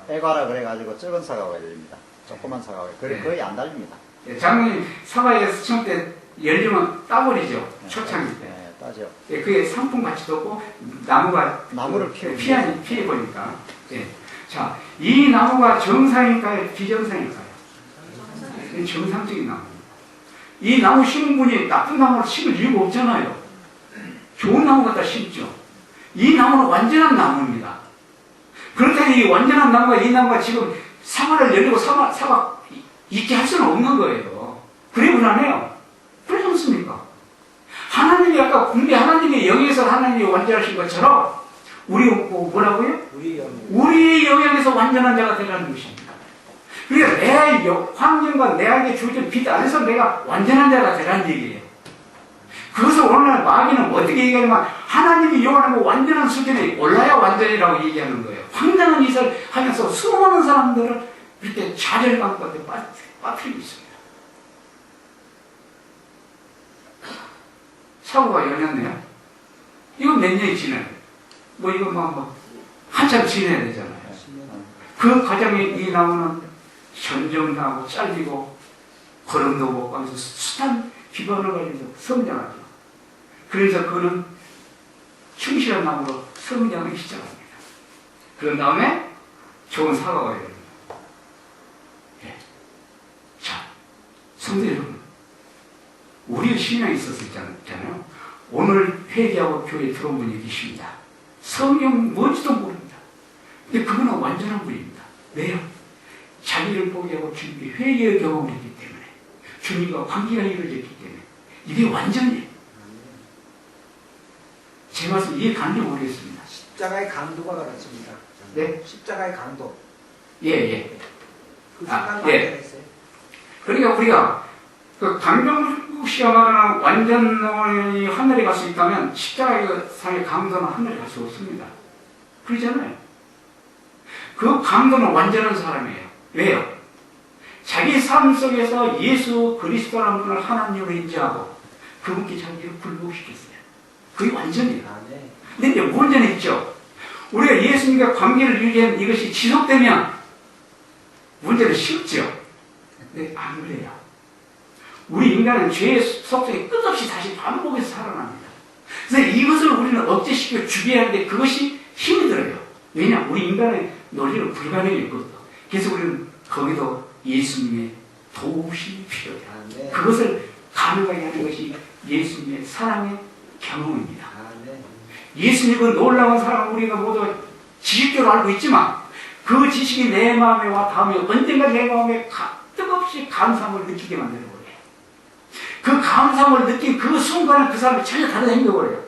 애과라 그래가지고 적은 사과가 열립니다. 조그만 사과가. 네. 거의 안 달립니다. 네, 장모님 사과에 수청 때 열리면 따버리죠. 네, 초창기 때. 네, 따죠. 네, 그게 상품같이 뒀고 나무를 피해보니까. 네. 자, 이 나무가 정상일까요? 비정상일까요? 정상적인 나무입니다. 이 나무 심은 분이 나쁜 나무를 심을 이유가 없잖아요. 좋은 나무 갖다 심죠. 이 나무는 완전한 나무입니다. 그렇다면 이 완전한 나무가 이 나무가 지금 사과를 열리고 사과 있게 할 수는 없는 거예요. 그래 불안해요. 그렇지 않습니까? 하나님이 아까 분명히 하나님의 영역에서 하나님이 완전하신 것처럼 우리 뭐라고요? 우리의 영역에서 완전한 자가 되라는 것입니다. 그러니까 내 환경과 내에게 주어진 빛 안에서 내가 완전한 자가 되라는 얘기예요. 그것을 오늘 마귀는 어떻게 얘기하냐면 하나님이 요구하는 완전한 수준에 올라야 완전이라고 얘기하는 거예요. 황당한 짓을 하면서 수많은 사람들을 이렇게 좌절감 가운데 빠뜨리고 있습니다. 사고가 열렸네요. 이거 몇 년이 지나요. 이거 한참 지내야 되잖아요. 그 과정에 이 나무는 전정당하고 잘리고 걸음도 못 가면서 숱한 비번을 가지고 성장하죠. 그래서 그는 충실한 나무로 성장하기 시작합니다. 그런 다음에 좋은 사과가 열립니다. 예. 자, 성도 여러분, 우리의 신앙이 있었잖아요. 오늘 회개하고 교회에 들어온 분이 계십니다. 성경 뭔지도 모릅니다. 근데 그거는 완전한 분입니다. 왜요? 자기를 포기하고 주님께 회개의 경험을 했기 때문에, 주님과 관계가 이루어졌기 때문에 이게 완전해요. 제 말씀 이해 가는지 모르겠습니다. 십자가의 강도가 그렇습니다. 네? 십자가의 강도. 예. 그 순간 예. 그러니까 우리가 그 강병 불국시험하거나 완전히 하늘에 갈 수 있다면 십자가의 상의 강도는 하늘에 갈 수 없습니다. 그러잖아요. 그 강도는 완전한 사람이에요. 왜요? 자기 삶 속에서 예수 그리스도라는 분을 하나님으로 인정하고 그분께 자기를 불복시켰어요. 그게 완전이에요. 근데 이제 문제는 있죠. 우리가 예수님과 관계를 유지하는 이것이 지속되면 문제는 쉽죠. 근데 안 그래요. 우리 인간은 죄의 속성이 끝없이 다시 반복해서 살아납니다. 그래서 이것을 우리는 억제시켜 주게 하는데 그것이 힘이 들어요. 왜냐? 우리 인간의 논리는 불가능해요. 그것도. 그래서 우리는 거기도 예수님의 도우심이 필요해요. 그것을 가능하게 하는 것이 예수님의 사랑의 경험입니다. 예수님은 놀라운 사랑을 우리가 모두 지식적으로 알고 있지만 그 지식이 내 마음에 와 닿으면 언젠가 내 마음에 뜨겁이 감사함을 느끼게 만드는 거예요. 그 감사함을 느낀 그 순간은 그 사람이 전혀 다른 행동을 해요.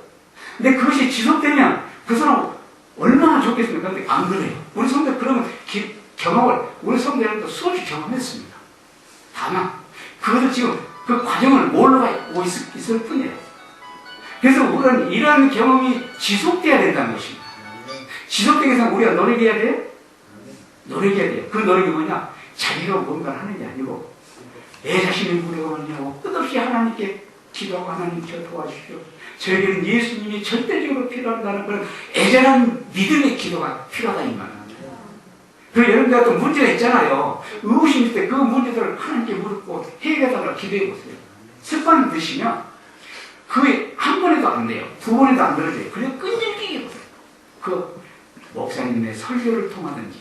근데 그것이 지속되면 그 사람은 얼마나 좋겠습니까? 근데 안 그래요. 우리 성도 그러면 경험을 우리 성도들도 수없이 경험했습니다. 다만 그것을 지금 그 과정을 모르고 있을 뿐이에요. 그래서 우리는 이러한 경험이 지속돼야 된다는 것입니다. 지속되기 위해서 우리가 노력해야 돼요? 노력해야 돼요. 그 노력이 뭐냐? 자기가 뭔가를 하는 게 아니고 내 자신의 무력을 하고 끝없이 하나님께 기도하고 하나님 저 도와주십시오. 저에게는 예수님이 절대적으로 필요하다는 그런 애절한 믿음의 기도가 필요하다 이 말입니다. 그리고 여러분들 어떤 문제가 있잖아요. 의구심일 때 그 문제들을 하나님께 물고 해결해달라고 기도해 보세요. 습관을 드시면 그게 한 번에도 안 돼요. 두 번에도 안 들어져요. 그래서 끈질기게 보세요. 그 목사님의 설교를 통하든지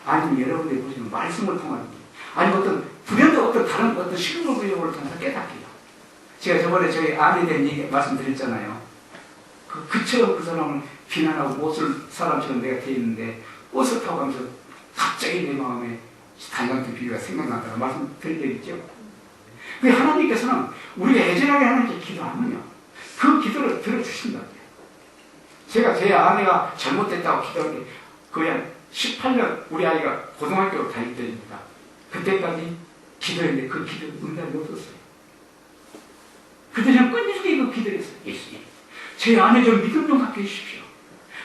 아니면 여러분들이 보시는 말씀을 통하든지 아니면 어떤 불현도 어떤 다른 어떤 실물 부여를 통해서 깨닫게요. 제가 저번에 저희 아내에 대한 얘기 말씀드렸잖아요. 그처럼 그 사람을 비난하고 못쓸 사람처럼 내가 돼 있는데 버스 타고 가면서 갑자기 내 마음에 단장된 비유가 생각나다가 말씀드린 적 있죠. 그 하나님께서는 우리가 애절하게 하나님께 기도하면요. 그 기도를 들어주신다. 제가 제 아내가 잘못됐다고 기도할 때 거의 한 18년 우리 아이가 고등학교 다닐 때입니다. 그때까지 기도했는데 그 기도 응답이 없었어요. 그때 저는 끈질기게 그 기도했어요. 예수님, 제 아내 좀 믿음 좀 갖게 해주십시오.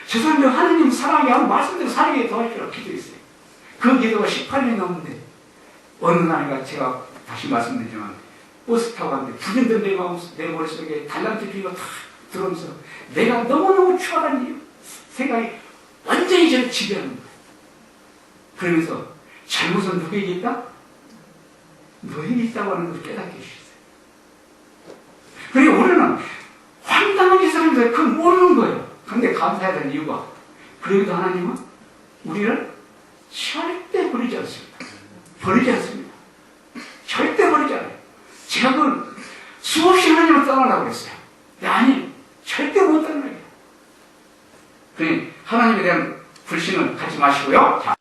저 사람 좀 하나님 사랑하게 하고 말씀대로 살게 도와주시라고 기도했어요. 그 기도가 18년이 넘는데 어느 날인가 제가 다시 말씀드리지만 버스 타고 갔는데 불현듯 내 머릿속에 달란트 비가 탁 들어오면서 내가 너무너무 추하다는 생각이 완전히 저를 지배하는 거예요. 그러면서 잘못은 누구에게 있다? 너에게 있다고 하는 것을 깨닫게 해주셨어요. 그리고 우리는 황당하게 살면서 그걸 모르는 거예요. 그런데 감사해야 될 이유가 그래도 하나님은 우리를 절대 버리지 않습니다. 버리지 않습니다. 절대 버리지 않아요. 제가 그걸 수없이 하나님을 떠나려고 했어요. 아니, 절대 못 떠나요. 그러니 하나님에 대한 불신을 갖지 마시고요. 자,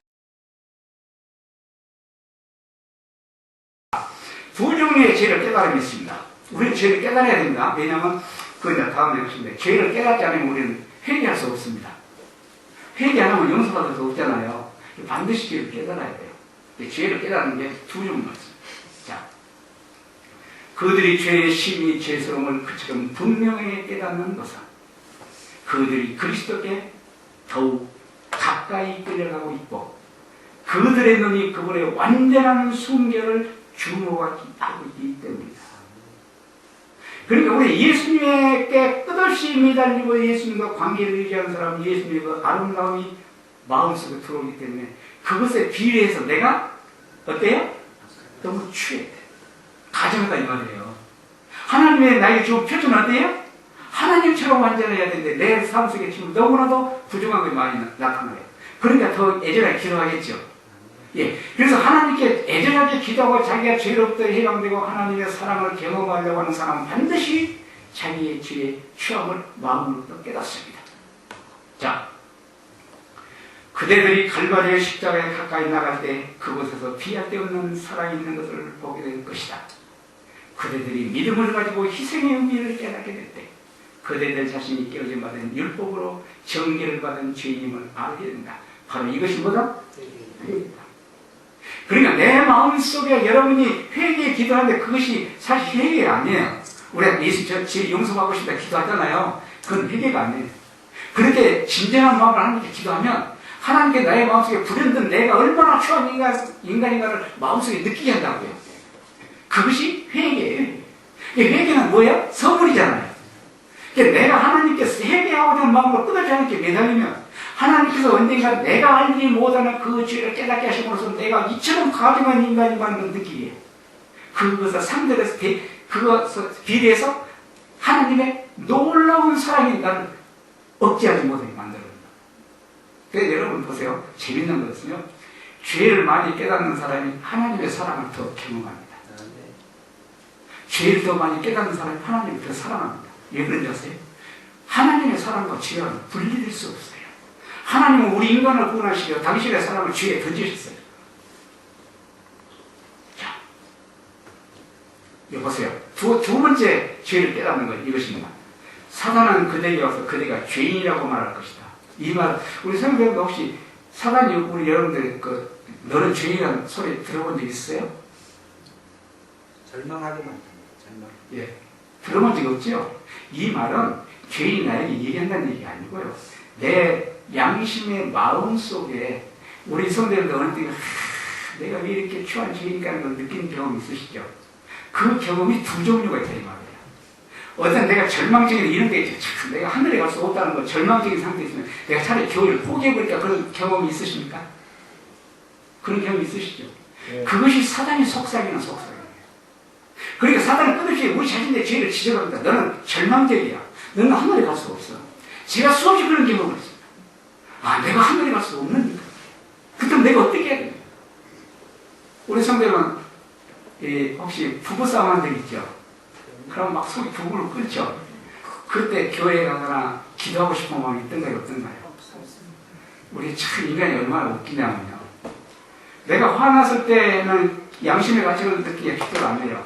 두 종류의 죄를 깨달음이 있습니다. 우리는 죄를 깨달아야 됩니다. 왜냐하면 그건 이제 다음에 하시는데 죄를 깨닫지 않으면 우리는 회개할 수 없습니다. 회개 안 하면 용서받을 수 없잖아요. 반드시 죄를 깨달아야 돼요. 죄를 깨달는 게 두 종류가 있습니다. 자, 그들이 죄의 심히 죄스러움을 그처럼 분명히 깨닫는 것은 그들이 그리스도께 더욱 가까이 끌려가고 있고 그들의 눈이 그분의 완전한 순결을 주목하고 있기 때문이다. 그러니까 우리 예수님께 끝없이 매달리고 예수님과 관계를 유지하는 사람은 예수님의 그 아름다움이 마음속에 들어오기 때문에 그것에 비례해서 내가 어때요? 너무 취해. 가정이다 이 말이에요. 하나님의 나에게 주은 표준은 어때요? 하나님처럼 완전해야 되는데 내 삶 속에 지금 너무나도 부족한 것이 많이 나타나요. 그러니까 더 애절하게 기도하겠죠. 예, 그래서 하나님께 애절하게 기도하고 자기가 죄로부터 해방되고 하나님의 사랑을 경험하려고 하는 사람은 반드시 자기의 죄의 취함을 마음으로부터 깨닫습니다. 자, 그대들이 갈바리의 십자가에 가까이 나갈 때 그곳에서 피할 데 없는 사랑이 있는 것을 보게 될 것이다. 그대들이 믿음을 가지고 희생의 의미를 깨닫게 될 때 그대들 자신이 깨어짐 받은 율법으로 정죄를 받은 죄인임을 알게 된다. 바로 이것이 뭐다? 회개다. 그러니까 내 마음속에 여러분이 회개에 기도하는데 그것이 사실 회개가 아니에요. 우리가 예수 제 용서받고 싶다 기도하잖아요. 그건 회개가 아니에요. 그렇게 진정한 마음을 하나님께 기도하면 하나님께 나의 마음속에 불현듯 내가 얼마나 추한 인간인가를 마음속에 느끼게 한다고요. 그것이 회개예요. 회개는 뭐예요? 선물이잖아요. 내가 하나님께서 회개하고자 하는 마음으로 끝없이 하나님께 매달리면 하나님께서 언젠가 내가 알지 못하는 그 죄를 깨닫게 하심으로써 내가 이처럼 가증한 인간인 걸 느끼게 해요. 그것을 상대해서 그것을 비례해서 하나님의 놀라운 사랑이 나를 억제하지 못하게 만들어요. 그래서 여러분 보세요. 재밌는 것은요. 죄를 많이 깨닫는 사람이 하나님의 사랑을 더 경험합니다. 죄를 더 많이 깨닫는 사람이 하나님을 더 사랑합니다. 왜 그런지 아세요? 하나님의 사랑과 죄와 분리될 수 없어요. 하나님은 우리 인간을 구원하시려 당신의 사랑을 죄에 던지셨어요. 자, 여보세요. 두 번째 죄를 깨닫는 것 이것입니다. 사단은 그대에게 와서 그대가 죄인이라고 말할 것이다. 이 말, 우리 성경도 혹시 사단이 우리 여러분들 너는 죄인이라는 소리 들어본 적 있어요? 절망하게 만듭니다. 절망. 예. 들어본 적 없죠? 이 말은 죄인이 나에게 얘기한다는 얘기가 아니고요. 내 양심의 마음 속에 우리 성도님들 어느 때 내가 왜 이렇게 추한 죄인인가라는 걸 느끼는 경험이 있으시죠? 그 경험이 두 종류가 있다 이 말이에요. 어떤 내가 절망적인 이런 게 있죠. 내가 하늘에 갈 수 없다는 거 절망적인 상태에 있으면 내가 차라리 교회를 포기해버릴까 그런 경험이 있으십니까? 그런 경험이 있으시죠? 네. 그것이 사단이 속삭이는 속삭이에요. 그러니까 사단은 끝없이 우리 자신의 죄를 지적합니다. 너는 절망적이야. 너는 하늘에 갈 수 없어. 제가 수없이 그런 경험을 했습니다. 아, 내가 하늘에 갈 수 없는니까. 그럼 내가 어떻게 해야 됩니까? 우리 성도님은 혹시 부부싸움 한 적 있죠? 그럼 막 속이 부부를 끓죠? 그때 교회에 가거나 기도하고 싶은 마음이 있던가요? 없던가요? 우리 참 인간이 얼마나 웃기냐면요. 내가 화났을 때는 양심의 가치를 느끼게 기도를 안 해요.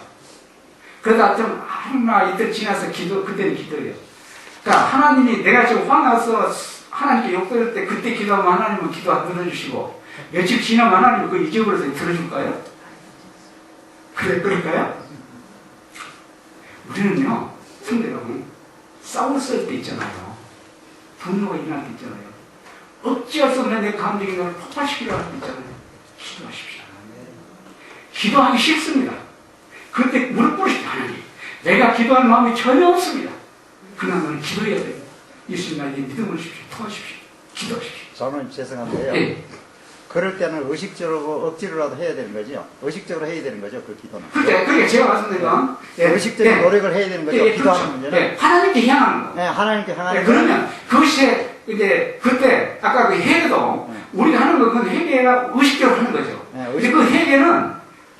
그러다 좀 하루나 이틀 지나서 그때는 기도해요. 그러니까 하나님이 내가 지금 화나서 하나님께 욕 들을 때 그때 기도하면 하나님은 기도 안 들어주시고 며칠 지나면 하나님은 그걸 잊어버려서 들어줄까요? 그럴까요? 우리는요, 성도 여러분, 싸웠을 때 있잖아요. 분노가 일어날 때 있잖아요. 어찌할 수 없는 내 감정이 나를 폭발시키려 할 때 있잖아요. 기도하십시오. 기도하기 싫습니다. 그때 무릎 꿇으십시오. 하나님, 내가 기도하는 마음이 전혀 없습니다. 그러나 너는 기도해야 돼요. 예수님 나에게 믿음을 주십시오. 도와주십시오. 기도하십시오. 저는 죄송한데요. 네. 그럴 때는 의식적으로 억지로라도 해야 되는 거죠. 의식적으로 해야 되는 거죠. 그 기도는. 그러니까 제가 말씀드린 건 의식적인 노력을 해야 되는 거죠. 기도하는 그렇죠. 문제는. 하나님께 향하는 거. 네, 하나님께 향하는 거. 그러면 그것이 이제 그때 아까 그 회개도 우리가 하는 거 그건 회개가 의식적으로 하는 거죠. 근데 그 회개는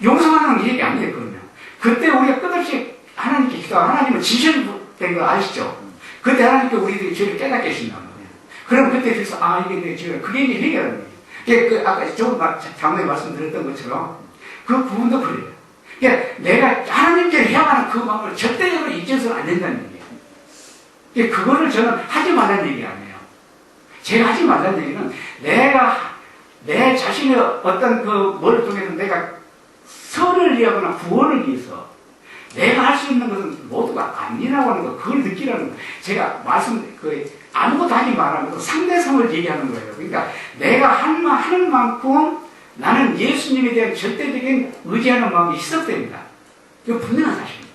용서하는 회개 아니에요. 그러면 그때 우리가 끝없이 하나님께 기도하고 하나님은 진실된 거 아시죠? 그때 하나님께 우리들이 죄를 깨닫게 하신다는 거예요. 그럼 그때 그래서 이게 내 죄가 그게 이제 회개라는 거예요. 아까 조금 장로에 말씀드렸던 것처럼 그 부분도 그래요. 그러니까 내가 하나님께 향하는 그 마음을 절대적으로 잊어서는 안 된다는 얘기예요. 그거를 저는 하지 말라는 얘기 아니에요. 제가 하지 말라는 얘기는 내가 내 자신의 어떤 뭘 통해서 내가 선을 위하거나 구원을 위해서 내가 할 수 있는 것은 모두가 아니라고 하는 거, 그걸 느끼라는 거예요. 제가 아무것도 하지 말라면서 상대성을 얘기하는 거예요. 그러니까 내가 하는 만큼 나는 예수님에 대한 절대적인 의지하는 마음이 희석됩니다. 이거 분명한 사실입니다.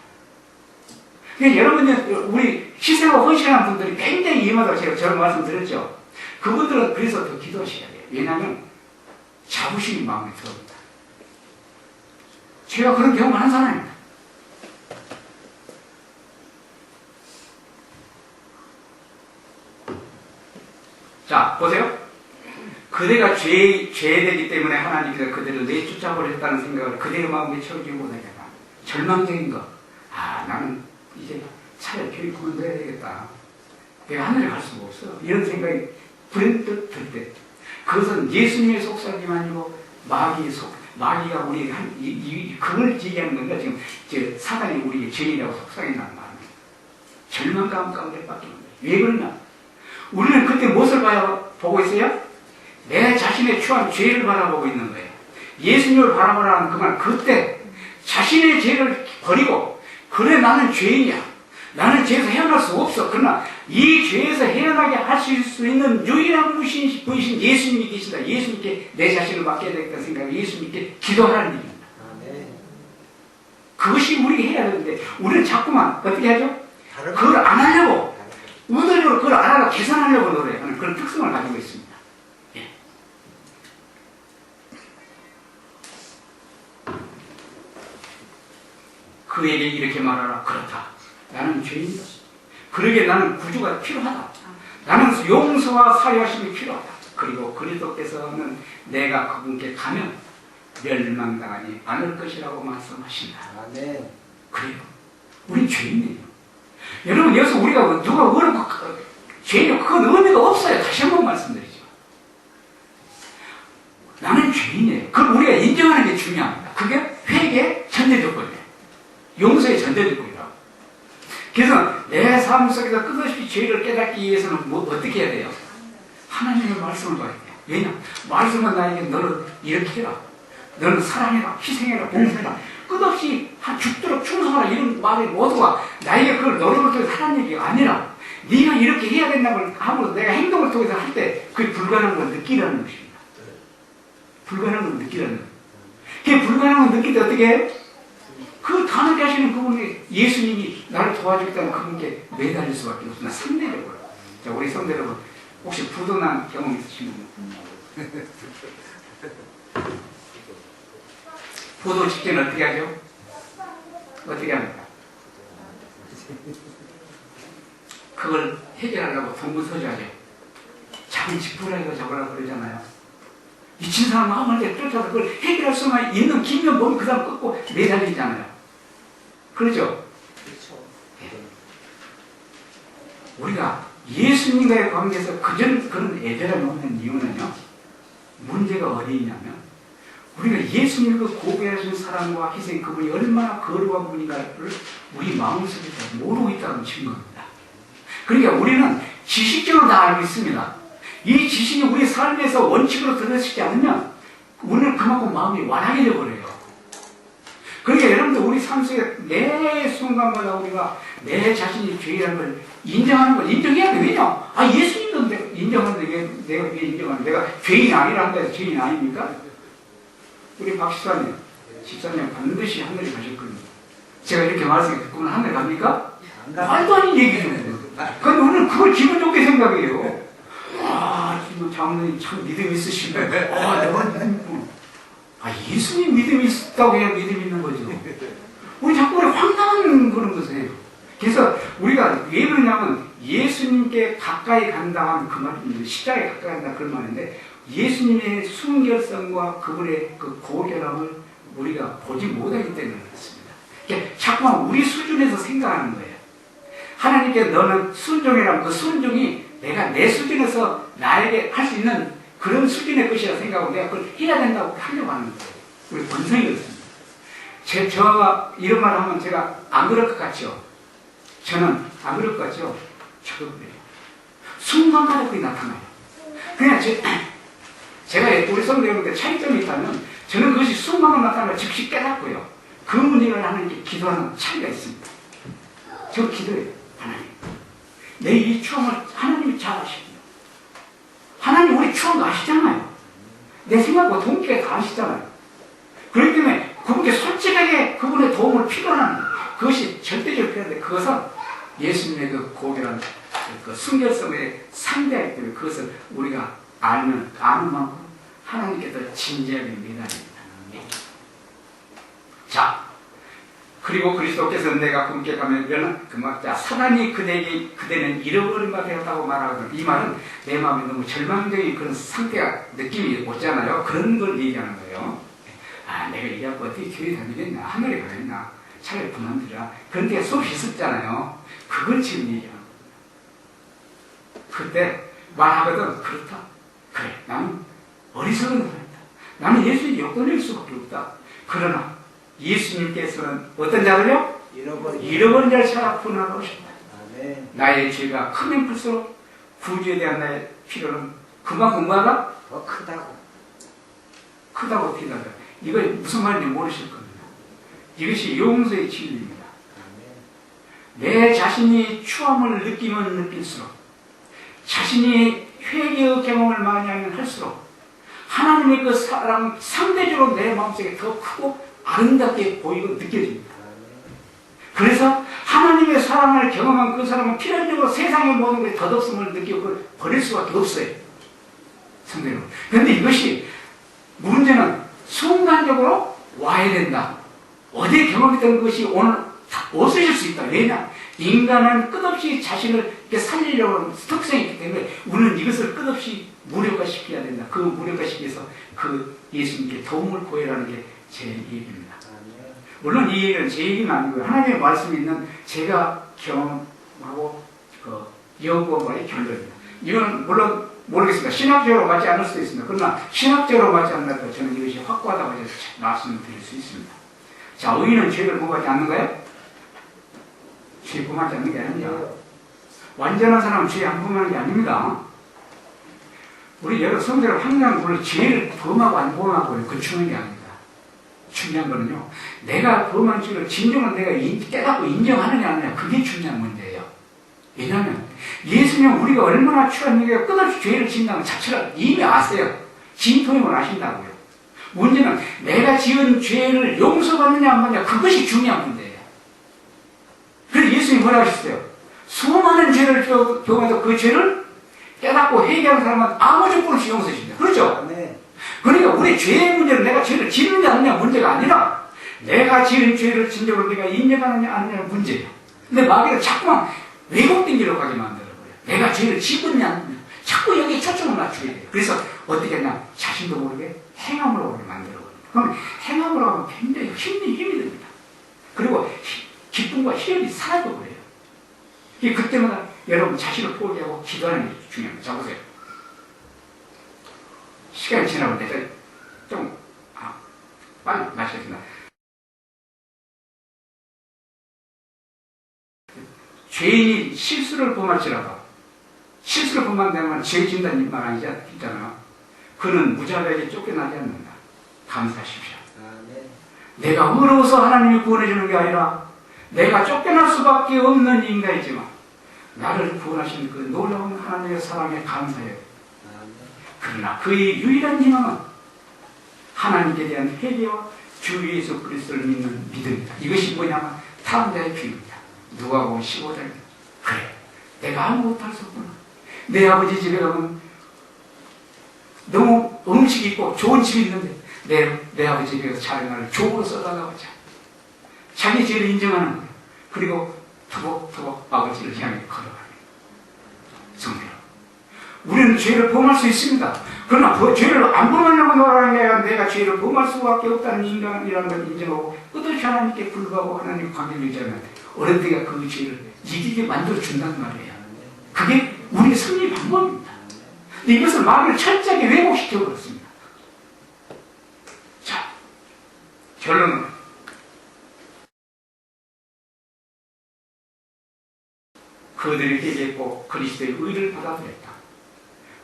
그러니까 여러분들, 우리 희생하고 헌신하는 분들이 굉장히 위험하다고 제가 저런 말씀드렸죠. 그분들은 그래서 더 기도하셔야 돼요. 왜냐하면 자부심이 마음에 들어옵니다. 제가 그런 경험을 한 사람입니다. 자, 보세요. 그대가 죄되기 때문에 하나님께서 그대를 내쫓아버렸다는 생각을 그대의 마음에 채우지 못하게 하라. 절망적인 거. 나는 이제 차라리 교회 그만둬야 되겠다. 내가 하늘에 갈 수가 없어. 이런 생각이 불현듯 들 때. 그것은 예수님의 속삭임이 아니고 마귀가 우리 그걸 얘기하는 건가? 지금 사단이 우리의 죄인이라고 속삭인다는 말입니다. 절망감 가운데밖에 없는 거예요. 왜 그러냐? 우리는 그때 무엇을 보고 있어요? 내 자신의 추한 죄를 바라보고 있는 거예요. 예수님을 바라보라는 그 말, 그때 자신의 죄를 버리고 그래, 나는 죄인이야. 나는 죄에서 헤어날 수 없어. 그러나 이 죄에서 헤어나게 하실 수 있는 유일한 분이신 예수님이 계신다. 예수님께 내 자신을 맡겨야 되겠다는 생각을 예수님께 기도하라는 얘기입니다. 그것이 우리가 해야 되는데 우리는 자꾸만 어떻게 하죠? 그걸 안 하려고 의도적으로 그걸 안 하려고 계산하려고 노력하는 그런 특성을 가지고 있습니다. 예. 그에게 이렇게 말하라. 그렇다. 나는 죄인이다. 그러기에 나는 구주가 필요하다. 나는 용서와 사유하심이 필요하다. 그리고 그리스도께서는 내가 그분께 가면 멸망당하지 않을 것이라고 말씀하신다. 아멘. 그래요. 우린 죄인이에요. 여러분, 여기서 우리가 누가 어렵고 죄인이요. 그건 의미가 없어요. 다시 한번 말씀드리죠. 나는 죄인이에요. 그걸 우리가 인정하는 게 중요합니다. 그게 회개의 전제 조건이에요. 용서의 전제 조건이라고. 그래서 내 삶 속에서 끝없이 죄를 깨닫기 위해서는 어떻게 해야 돼요? 하나님의 말씀을 봐야 돼요. 왜냐? 말씀은 나에게 너는 이렇게 해라. 너는 사랑해라, 희생해라, 봉사해라. 끝없이 죽도록 충성하라. 이런 말이 모두가 나에게 그걸 노력을 통해서 하라는 얘기가 아니라 네가 이렇게 해야 된다고 하고 내가 행동을 통해서 할 때 그게 불가능한 걸 느끼라는 것입니다. 불가능한 걸 느끼라는 거예요. 그게 불가능한 걸 느낄 때 어떻게 해요? 그 가능하게 하시는 그분이 예수님이 나를 도와주겠다는 그분께 매달릴 수밖에 없습니다. 상대적으로. 자, 우리 성대 여러분, 혹시 부도난 경험 있으신 분? 부도 직전 어떻게 하죠? 어떻게 합니까? 그걸 해결하려고 동부서주하죠. 자기 짚으라고 저거라 그러잖아요. 미친 사람 마음을 쫓아서 그걸 해결할 수만 있는 김면 몸이 그 사람 끊고 매달리잖아요. 그렇죠? 그렇죠. 우리가 예수님과의 관계에서 그런 애들을 놓는 이유는요, 문제가 어디 있냐면, 우리가 예수님을 고백하신 사랑과 희생, 그분이 얼마나 거룩한 분인가를 우리 마음속에서 모르고 있다는 증거입니다. 그러니까 우리는 지식적으로 다 알고 있습니다. 이 지식이 우리 삶에서 원칙으로 들어지지 않으면 우리는 그만큼 마음이 완하게 되어버려요. 그러니까 여러분들 우리 삶 속에 매 순간마다 우리가 내 자신이 죄라는 걸 인정하는 걸 인정해야 돼. 왜냐? 예수님도 인정하는데 내가 왜 인정하는데 내가 죄인 아니라 한다 해서 죄인 아닙니까? 우리 박 집사님 반드시 하늘에 가셨거든요. 제가 이렇게 말씀을 듣고는 하늘에 갑니까? 말도 아닌 얘기죠. 근데 우리는 그걸 기분 좋게 생각해요. 지금 장로님 참 믿음이 있으시네. 내가 믿음이 예수님 믿음이 있다고 해야 믿음이 있는 거죠. 우리 자꾸 우리 황당한 그런 것이에요. 그래서 우리가 왜 그러냐면 예수님께 가까이 간다 하는 그 말입니다. 십자가에 가까이 간다 그런 말인데 예수님의 순결성과 그분의 그 고결함을 우리가 보지 못하기 때문에 그렇습니다. 그러니까 자꾸만 우리 수준에서 생각하는 거예요. 하나님께 너는 순종이라면 그 순종이 내가 내 수준에서 나에게 할 수 있는 그런 수준의 것이라 생각하고 내가 그걸 해야 된다고 하려고 하는 거예요. 우리 본성이 그렇습니다. 저가 이런 말 하면 제가 안 그럴 것 같죠? 저는 안 그럴 것 같죠? 저도 그래요. 순간마다 그게 나타나요. 그냥 제가 우리 성도 여러분들 차이점이 있다면 저는 그것이 순간마다 나타나면 즉시 깨닫고요. 그 문제를 하는 게 기도하는 차이가 있습니다. 저 기도해요. 하나님. 내 이 추억을 하나님이 잘 아십니다. 하나님 우리 추억 아시잖아요. 내 생각과 동기가 다 아시잖아요. 그렇기 때문에 그분께 솔직하게 그분의 도움을 필요한 그것이 절대적으로 필요한데 그것은 예수님의 그 고결한 그 순결성에 상대하기 때문에 그것을 우리가 아는 만큼 하나님께 더 진지하게 매달립니다. 자, 그리고 그리스도께서 내가 그분께 가면 자, 사단이 그대는 잃어버린 바 되었다고 말하거든. 이 말은 내 마음에 너무 절망적인 그런 상태가 느낌이 오잖아요. 그런 걸 얘기하는 거예요. 내가 이래갖고 어떻게 교회 다니겠나, 하늘에 가겠나, 차라리 그만두라. 그런 데가 수없이 있었잖아요. 그걸 지금 얘기하는 거예요. 그때 말하거든. 그렇다. 그래, 나는 어리석은 사람이다. 나는 예수님 역돌릴 수밖에 없다. 그러나 예수님께서는 어떤 자를요? 잃어버린 자를 찾아 구원하러 오셨다. 나의 죄가 크면 클수록 구주에 대한 나의 필요는 그만큼 뭐하다? 더 크다고. 크다고 어떻게 하다. 이거 무슨 말인지 모르실 겁니다. 이것이 용서의 진리입니다. 내 자신이 추함을 느끼면 느낄수록, 자신이 회개의 경험을 많이 하면 할수록 하나님의 그 사랑은 상대적으로 내 마음속에 더 크고 아름답게 보이고 느껴집니다. 그래서 하나님의 사랑을 경험한 그 사람은 필연적으로 세상의 모든 것에 덧없음을 느끼고 버릴 수밖에 없어요. 상대적으로. 그런데 이것이 문제는 순간적으로 와야 된다. 어디에 경험했던 것이 오늘 다 없어질 수 있다. 왜냐? 인간은 끝없이 자신을 이렇게 살리려고 하는 특성이 있기 때문에 우리는 이것을 끝없이 무력화시켜야 된다. 그 무력화시키기 위해서 그 예수님께 도움을 구해라는 게 제 얘기입니다. 물론 이 얘기는 제 얘기는 아니고요. 하나님의 말씀이 있는 제가 경험하고 연구한 바의 결론입니다. 이건 물론 모르겠습니다. 신학적으로 맞지 않을 수도 있습니다. 그러나 신학적으로 맞지 않는다고 저는 이것이 확고하다고 해서 말씀드릴 수 있습니다. 자, 의인은 죄를 범하지 않는가요? 죄 범하지 않는 게 아닙니다. 완전한 사람은 죄 안 범하는 게 아닙니다. 우리 여러 성도들 항상 물론 죄를 범하고 안 범하고 그 중요한 게 아닙니다. 중요한 거는요, 내가 범한 죄를 진정은 내가 깨닫고 인정하느냐 안 하느냐, 그게 중요한 문제예요. 왜냐하면 예수님은 우리가 얼마나 추한니까 끝없이 죄를 짓는다는 자체를 이미 아세요. 진토임을 아신다고요. 문제는 내가 지은 죄를 용서받느냐 안 받느냐, 그것이 중요한 문제예요. 그래서 예수님이 뭐라고 하셨어요? 수많은 죄를 경험해서 그 죄를 깨닫고 회개하는 사람은 아무 조건 없이 용서해 주신다. 그렇죠? 네. 그러니까 우리 죄의 문제는 내가 죄를 짓느냐 안 하느냐 문제가 아니라 내가 지은 죄를 진정으로 내가 인정하느냐 안 하느냐는 문제예요. 근데 마귀는 자꾸만 왜곡된 길로 가게 만들어버려요. 내가 죄를 짓느냐 안 하느냐. 자꾸 여기에 초점을 맞추게 돼요. 그래서 어떻게 하냐, 자신도 모르게 행함으로 만들어버려요. 그럼 행함으로 하면 굉장히 힘이 듭니다. 그리고 기쁨과 희열이 사라져버려요. 그때마다 여러분 자신을 포기하고 기도하는 게 중요합니다. 자, 보세요. 시간이 지나고 내가 좀 빨리 마시겠습니다. 죄인이 실수를 범할지라도, 실수를 범한다면 죄 진다는 말 아니잖아요. 그는 무자비하게 쫓겨나지 않는다. 감사하십시오. 내가 의로워서 하나님이 구원해주는 게 아니라 내가 쫓겨날 수밖에 없는 인간이지만 나를 구원하신 그 놀라운 하나님의 사랑에 감사해요. 그러나 그의 유일한 희망은 하나님께 대한 회개와 주 예수 그리스도를 믿는 믿음이다. 이것이 뭐냐면 다음 자의 비유입니다. 누가복음 15장. 그래, 내가 아무것도 할 수 없구나. 내 아버지 집에 가면 너무 음식이 있고 좋은 집이 있는데 내 아버지 집에서 자랑을 종으로 써달라고 하자. 자기 죄를 인정하는 거예요. 그리고 터벅터벅 아버지를 향해 걸어가요. 성대로. 우리는 죄를 범할 수 있습니다. 그러나 죄를 안 범하려고 말하는 게 아니라 내가 죄를 범할 수밖에 없다는 인간이라는 걸 인정하고 끝없이 하나님께 불구하고 하나님 관계를 유지하면 어느 때가 그 죄를 이기게 만들어준단 말이에요. 그게 우리의 승리 방법입니다. 근데 이것을 마귀를 철저하게 왜곡시켜 버렸습니다. 자, 결론은 그들이 회개했고 그리스도의 의를 받아들였다.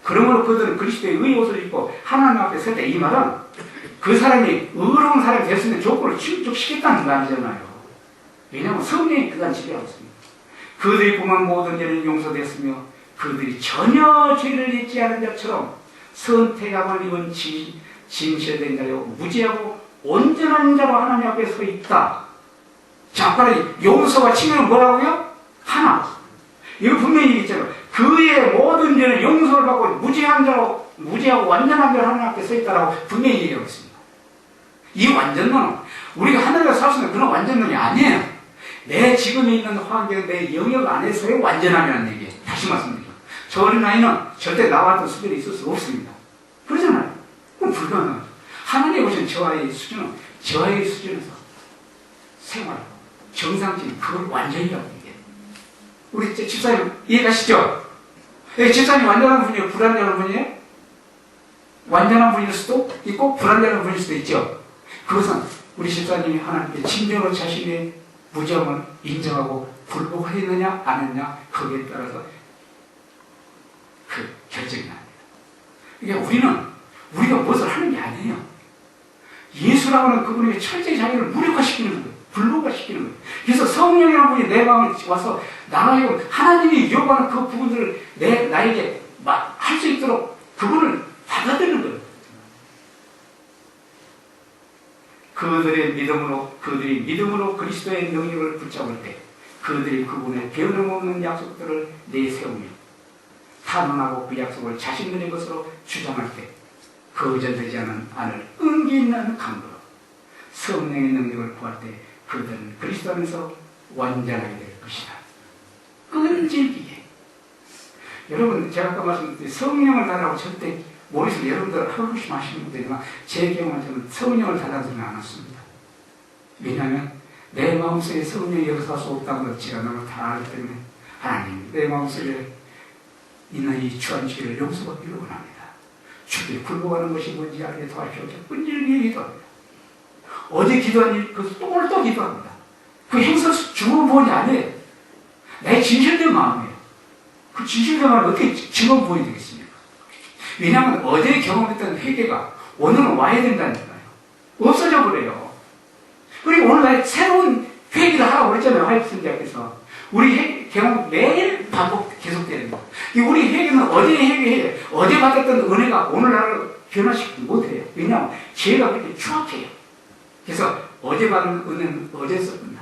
그러므로 그들은 그리스도의 의의 옷을 입고 하나님 앞에 설 때, 이 말은 그 사람이 의로운 사람이 될 수 있는 조건을 충족시켰다는 말이잖아요. 왜냐하면 성령이 그간 지배하고 있습니다. 그들이 범한 모든 죄는 용서됐으며 그들이 전혀 죄를 잊지 않은 자처럼 선택함을 입은 진실된 자요 무지하고 온전한 자로 하나님 앞에 서 있다. 자, 빨리 용서와 칭의는 뭐라고요? 하나. 이거 분명히 얘기했잖아요. 그의 모든 죄는 용서를 받고 무지하고 완전한 자로 하나님 앞에 서 있다라고 분명히 얘기하고 있습니다. 이 완전론은 우리가 하늘에 살 수 있는 그런 완전론이 아니에요. 내 지금 있는 환경, 내 영역 안에서의 완전함이라는 얘기예요. 다시 말씀드리죠. 저 어린아이는 절대 나와 같은 수준이 있을 수 없습니다. 그러잖아요. 그럼 불가능하죠. 하나님이 보시는 저와의 수준은 저와의 수준에서 생활, 정상적인 그걸 완전이라고 얘기해요. 우리 집사님 이해가시죠? 집사님 완전한 분이에요? 불완전한 분이에요? 완전한 분일 수도 있고 불완전한 분일 수도 있죠. 그것은 우리 집사님이 하나님께 진정으로 자신의 무죄함을 인정하고 불복했느냐 안 했느냐 거기에 따라서 그 결정이 납니다. 그러니까 우리가 무엇을 하는 게 아니에요. 예수라고 하는 그분에게 철저히 자기를 무력화시키는 거예요. 불로가 시키는 거예요. 그래서 성령이라는 분이 내 마음에 와서 나라요 하나님이 요구하는 그 부분들을 나에게 할 수 있도록 그분을 받아들이는 거예요. 그들이 믿음으로 그리스도의 능력을 붙잡을 때 그들이 그분의 변함없는 약속들을 내세우며 탄원하고 그 약속을 자신들의 것으로 주장할 때 거절되지 않을 은기 있는 강도로 성령의 능력을 구할 때 그들은 그리스도 안에서 완전하게 될 것이다. 끈질기게. 여러분 제가 아까 말씀드린 성령을 달라고 절대 머릿속에 여러분들 하고 싶으면 하시는 분들이지만 제 경우는 저는 성령을 달라지는 않았습니다. 왜냐하면 내 마음속에 성령이 역사할 수 없다는 걸 제가 너무 다 알기 때문에 하나님 내 마음속에 있는 이 추한 죄를 용서받기를 원합니다. 주께 굴복하는 것이 뭔지 알게 도와주셔서 끈질기게 기도합니다. 어제 기도한 일, 그것을 오늘 또 기도합니다. 그 행사 증언본이 아니에요. 내 진실된 마음이에요. 그 진실된 마음이 어떻게 증언본이 되겠습니까? 왜냐하면 어제 경험했던 회개가 오늘은 와야 된다니까요. 없어져 버려요. 그리고 오늘 날 새로운 회개를 하라고 그랬잖아요. 화입선자께서. 우리 경험 매일 반복 계속되는 거. 우리 회개는 어제 회개해요. 어제 받았던 은혜가 오늘날을 변화시키지 못해요. 왜냐하면 죄가 그렇게 추악해요. 그래서 어제 받은 은혜는 어제서 끝나.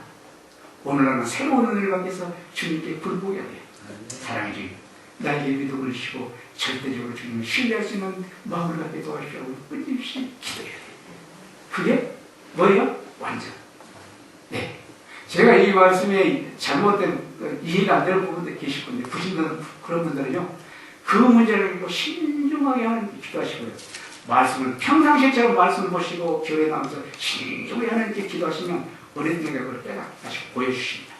오늘날은 새로운 은혜를 받기 위해서 주님께 굴복해야 돼요. 사랑해 주님. 나에게 믿음을 주시고 절대적으로 주님을 신뢰할 수 있는 마음을 갖게 도와주시라고 끊임없이 기도해야 돼요. 그게 뭐예요? 완전. 네. 제가 이 말씀에 잘못된 이해가 안 되는 부분도 계실 건데 그런 분들은요. 그 문제를 신중하게 하나님께 기도하시고요. 말씀을 평상시처럼 말씀을 보시고 교회 나오면서 신중하게 하나님께 기도하시면 어린이가 그걸 다시 보여주십니다.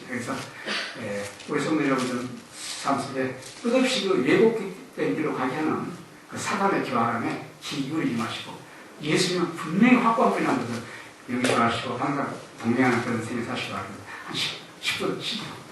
그래서 우리 성도 여러분들은 삶 속에 끝없이 그 왜곡된 길로 가게 하는 그 사단의 교활함에 기울이지 마시고 예수님은 분명히 확고한 분이라는 것을 명심하시고 항상 동행하는 그런 생활 사시기 바랍니다. 한 10분 쉬도록